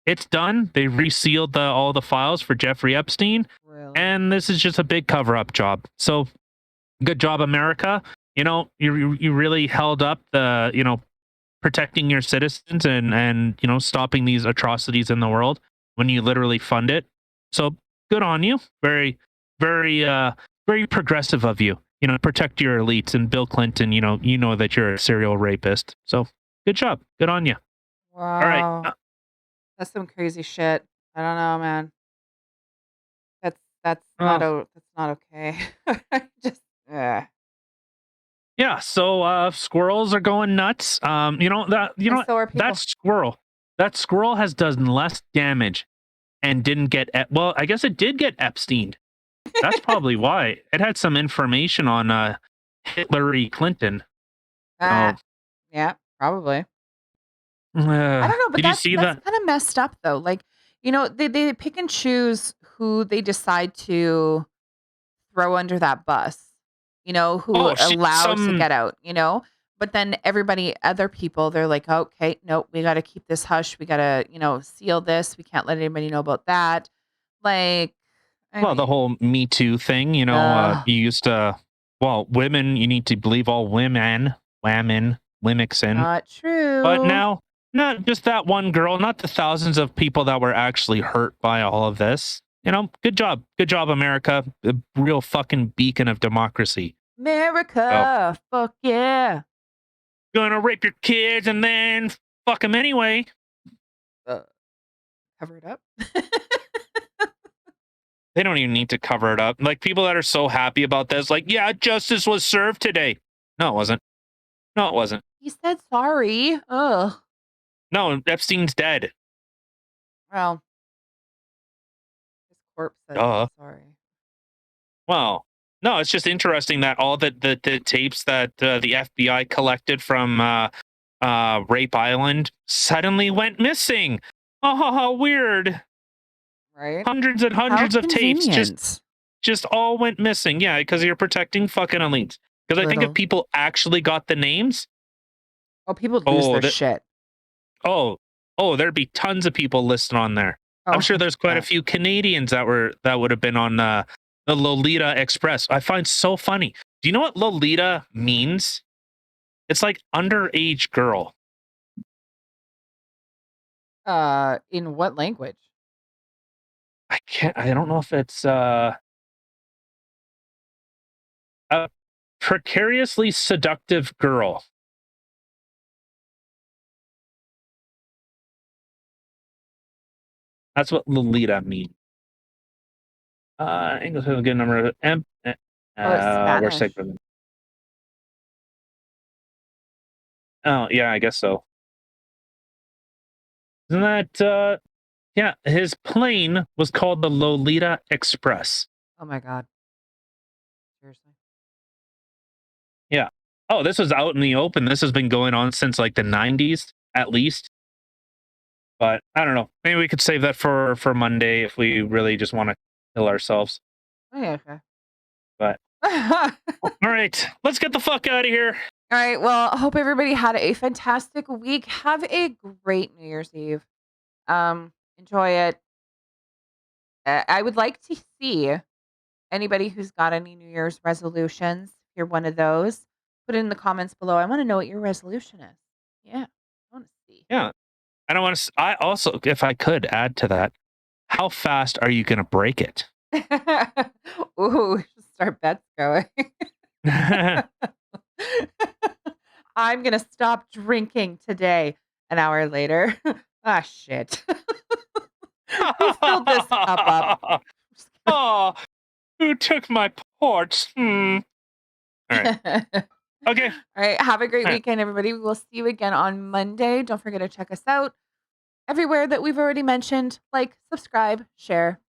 [SPEAKER 2] it's done. They resealed all the files for Jeffrey Epstein,
[SPEAKER 1] Really?
[SPEAKER 2] and this is just a big cover-up job. So, good job, America. You really held up the protecting your citizens and stopping these atrocities in the world when you literally fund it. So good on you. Very, very, very progressive of you. Protect your elites. And Bill Clinton, you know that you're a serial rapist. So good job. Good on you. All right.
[SPEAKER 1] Wow. That's some crazy shit. I don't know, man. That's not that's not okay. Just
[SPEAKER 2] Yeah, so squirrels are going nuts.
[SPEAKER 1] and so are people.
[SPEAKER 2] That squirrel has done less damage and didn't get well, I guess it did get Epsteined. That's probably why. It had some information on Hillary Clinton.
[SPEAKER 1] Ah, yeah, probably. I don't know, but
[SPEAKER 2] Did you
[SPEAKER 1] that's
[SPEAKER 2] see that?
[SPEAKER 1] kind of messed up though. Like, they pick and choose who they decide to throw under that bus. Who
[SPEAKER 2] Oh,
[SPEAKER 1] allowed to get out, But then other people, they're like, okay, no, we got to keep this hush. We got to, seal this. We can't let anybody know about that. Like, I
[SPEAKER 2] Well, the
[SPEAKER 1] mean,
[SPEAKER 2] whole Me Too thing, you used to, well, women, you need to believe all women, Limixin.
[SPEAKER 1] not true.
[SPEAKER 2] But now, not just that one girl, not the thousands of people that were actually hurt by all of this. Good job. Good job, America. A real fucking beacon of democracy.
[SPEAKER 1] America, fuck yeah.
[SPEAKER 2] Gonna rape your kids and then fuck them anyway.
[SPEAKER 1] Cover it up.
[SPEAKER 2] They don't even need to cover it up. Like, people that are so happy about this, like, yeah, justice was served today. No, it wasn't. No, it wasn't.
[SPEAKER 1] He said sorry. Ugh.
[SPEAKER 2] No, Epstein's dead.
[SPEAKER 1] Well, his corpse said
[SPEAKER 2] Duh.
[SPEAKER 1] sorry.
[SPEAKER 2] Well, no, it's just interesting that all the tapes that the FBI collected from Rape Island suddenly went missing. Oh, weird.
[SPEAKER 1] Right?
[SPEAKER 2] Hundreds and hundreds
[SPEAKER 1] How
[SPEAKER 2] of tapes
[SPEAKER 1] convenient.
[SPEAKER 2] just all went missing. Yeah, because you're protecting fucking elites. Because I think if
[SPEAKER 1] Little.
[SPEAKER 2] people actually got the names,
[SPEAKER 1] Oh, people lose their
[SPEAKER 2] that-
[SPEAKER 1] shit.
[SPEAKER 2] oh, there'd be tons of people listed on there.
[SPEAKER 1] Oh,
[SPEAKER 2] I'm sure there's quite a
[SPEAKER 1] 100%.
[SPEAKER 2] few Canadians that would have been on the Lolita Express. I find so funny. Do you know what Lolita means? It's like underage girl.
[SPEAKER 1] In what language?
[SPEAKER 2] I don't know if it's a precariously seductive girl. That's what Lolita means. English has a good number of
[SPEAKER 1] It's
[SPEAKER 2] we're
[SPEAKER 1] Spanish.
[SPEAKER 2] sick of them. Oh yeah, I guess so. Isn't that yeah, his plane was called the Lolita Express.
[SPEAKER 1] Oh my god. Seriously.
[SPEAKER 2] Yeah. Oh, this was out in the open. This has been going on since like the 90s at least. But I don't know. Maybe we could save that for Monday if we really just want to kill ourselves.
[SPEAKER 1] Oh yeah, okay.
[SPEAKER 2] But all right, let's get the fuck out of here.
[SPEAKER 1] All right. Well, I hope everybody had a fantastic week. Have a great New Year's Eve. Enjoy it. I would like to see anybody who's got any New Year's resolutions. If you're one of those, put it in the comments below. I want to know what your resolution is. Yeah, I want to see.
[SPEAKER 2] Yeah. I don't want to. I also, if I could add to that, how fast are you going to break it?
[SPEAKER 1] Ooh, we should start bets going. I'm gonna stop drinking today. An hour later. Ah, shit. Who filled this cup up?
[SPEAKER 2] Oh, who took my ports? All right. Okay.
[SPEAKER 1] All right. Have a great
[SPEAKER 2] All right.
[SPEAKER 1] weekend, everybody. We'll see you again on Monday. Don't forget to check us out everywhere that we've already mentioned. Like, subscribe, share.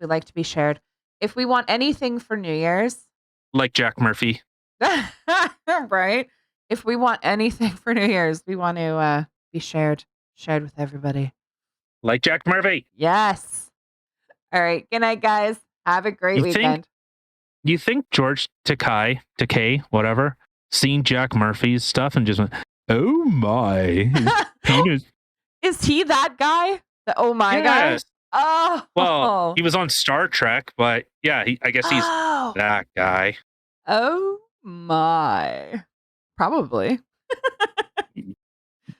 [SPEAKER 1] We like to be shared. If we want anything for New Year's,
[SPEAKER 2] Like Jack Murphy.
[SPEAKER 1] right? If we want anything for New Year's, we want to be shared with everybody.
[SPEAKER 2] Like Jack Murphy.
[SPEAKER 1] Yes. All right. Good night, guys. Have a great weekend.
[SPEAKER 2] You think George Takei, whatever, seen Jack Murphy's stuff and just went, "Oh my, his penis."
[SPEAKER 1] Is he that guy? The oh my guy?
[SPEAKER 2] Yes.
[SPEAKER 1] Oh.
[SPEAKER 2] Well, he was on Star Trek, but yeah, I guess he's
[SPEAKER 1] Oh.
[SPEAKER 2] that guy.
[SPEAKER 1] Oh my. Probably.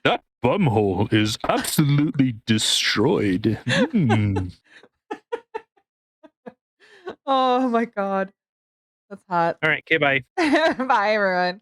[SPEAKER 2] Duh. bumhole is absolutely destroyed.
[SPEAKER 1] Oh my god. That's hot.
[SPEAKER 2] All right, okay, bye.
[SPEAKER 1] Bye everyone.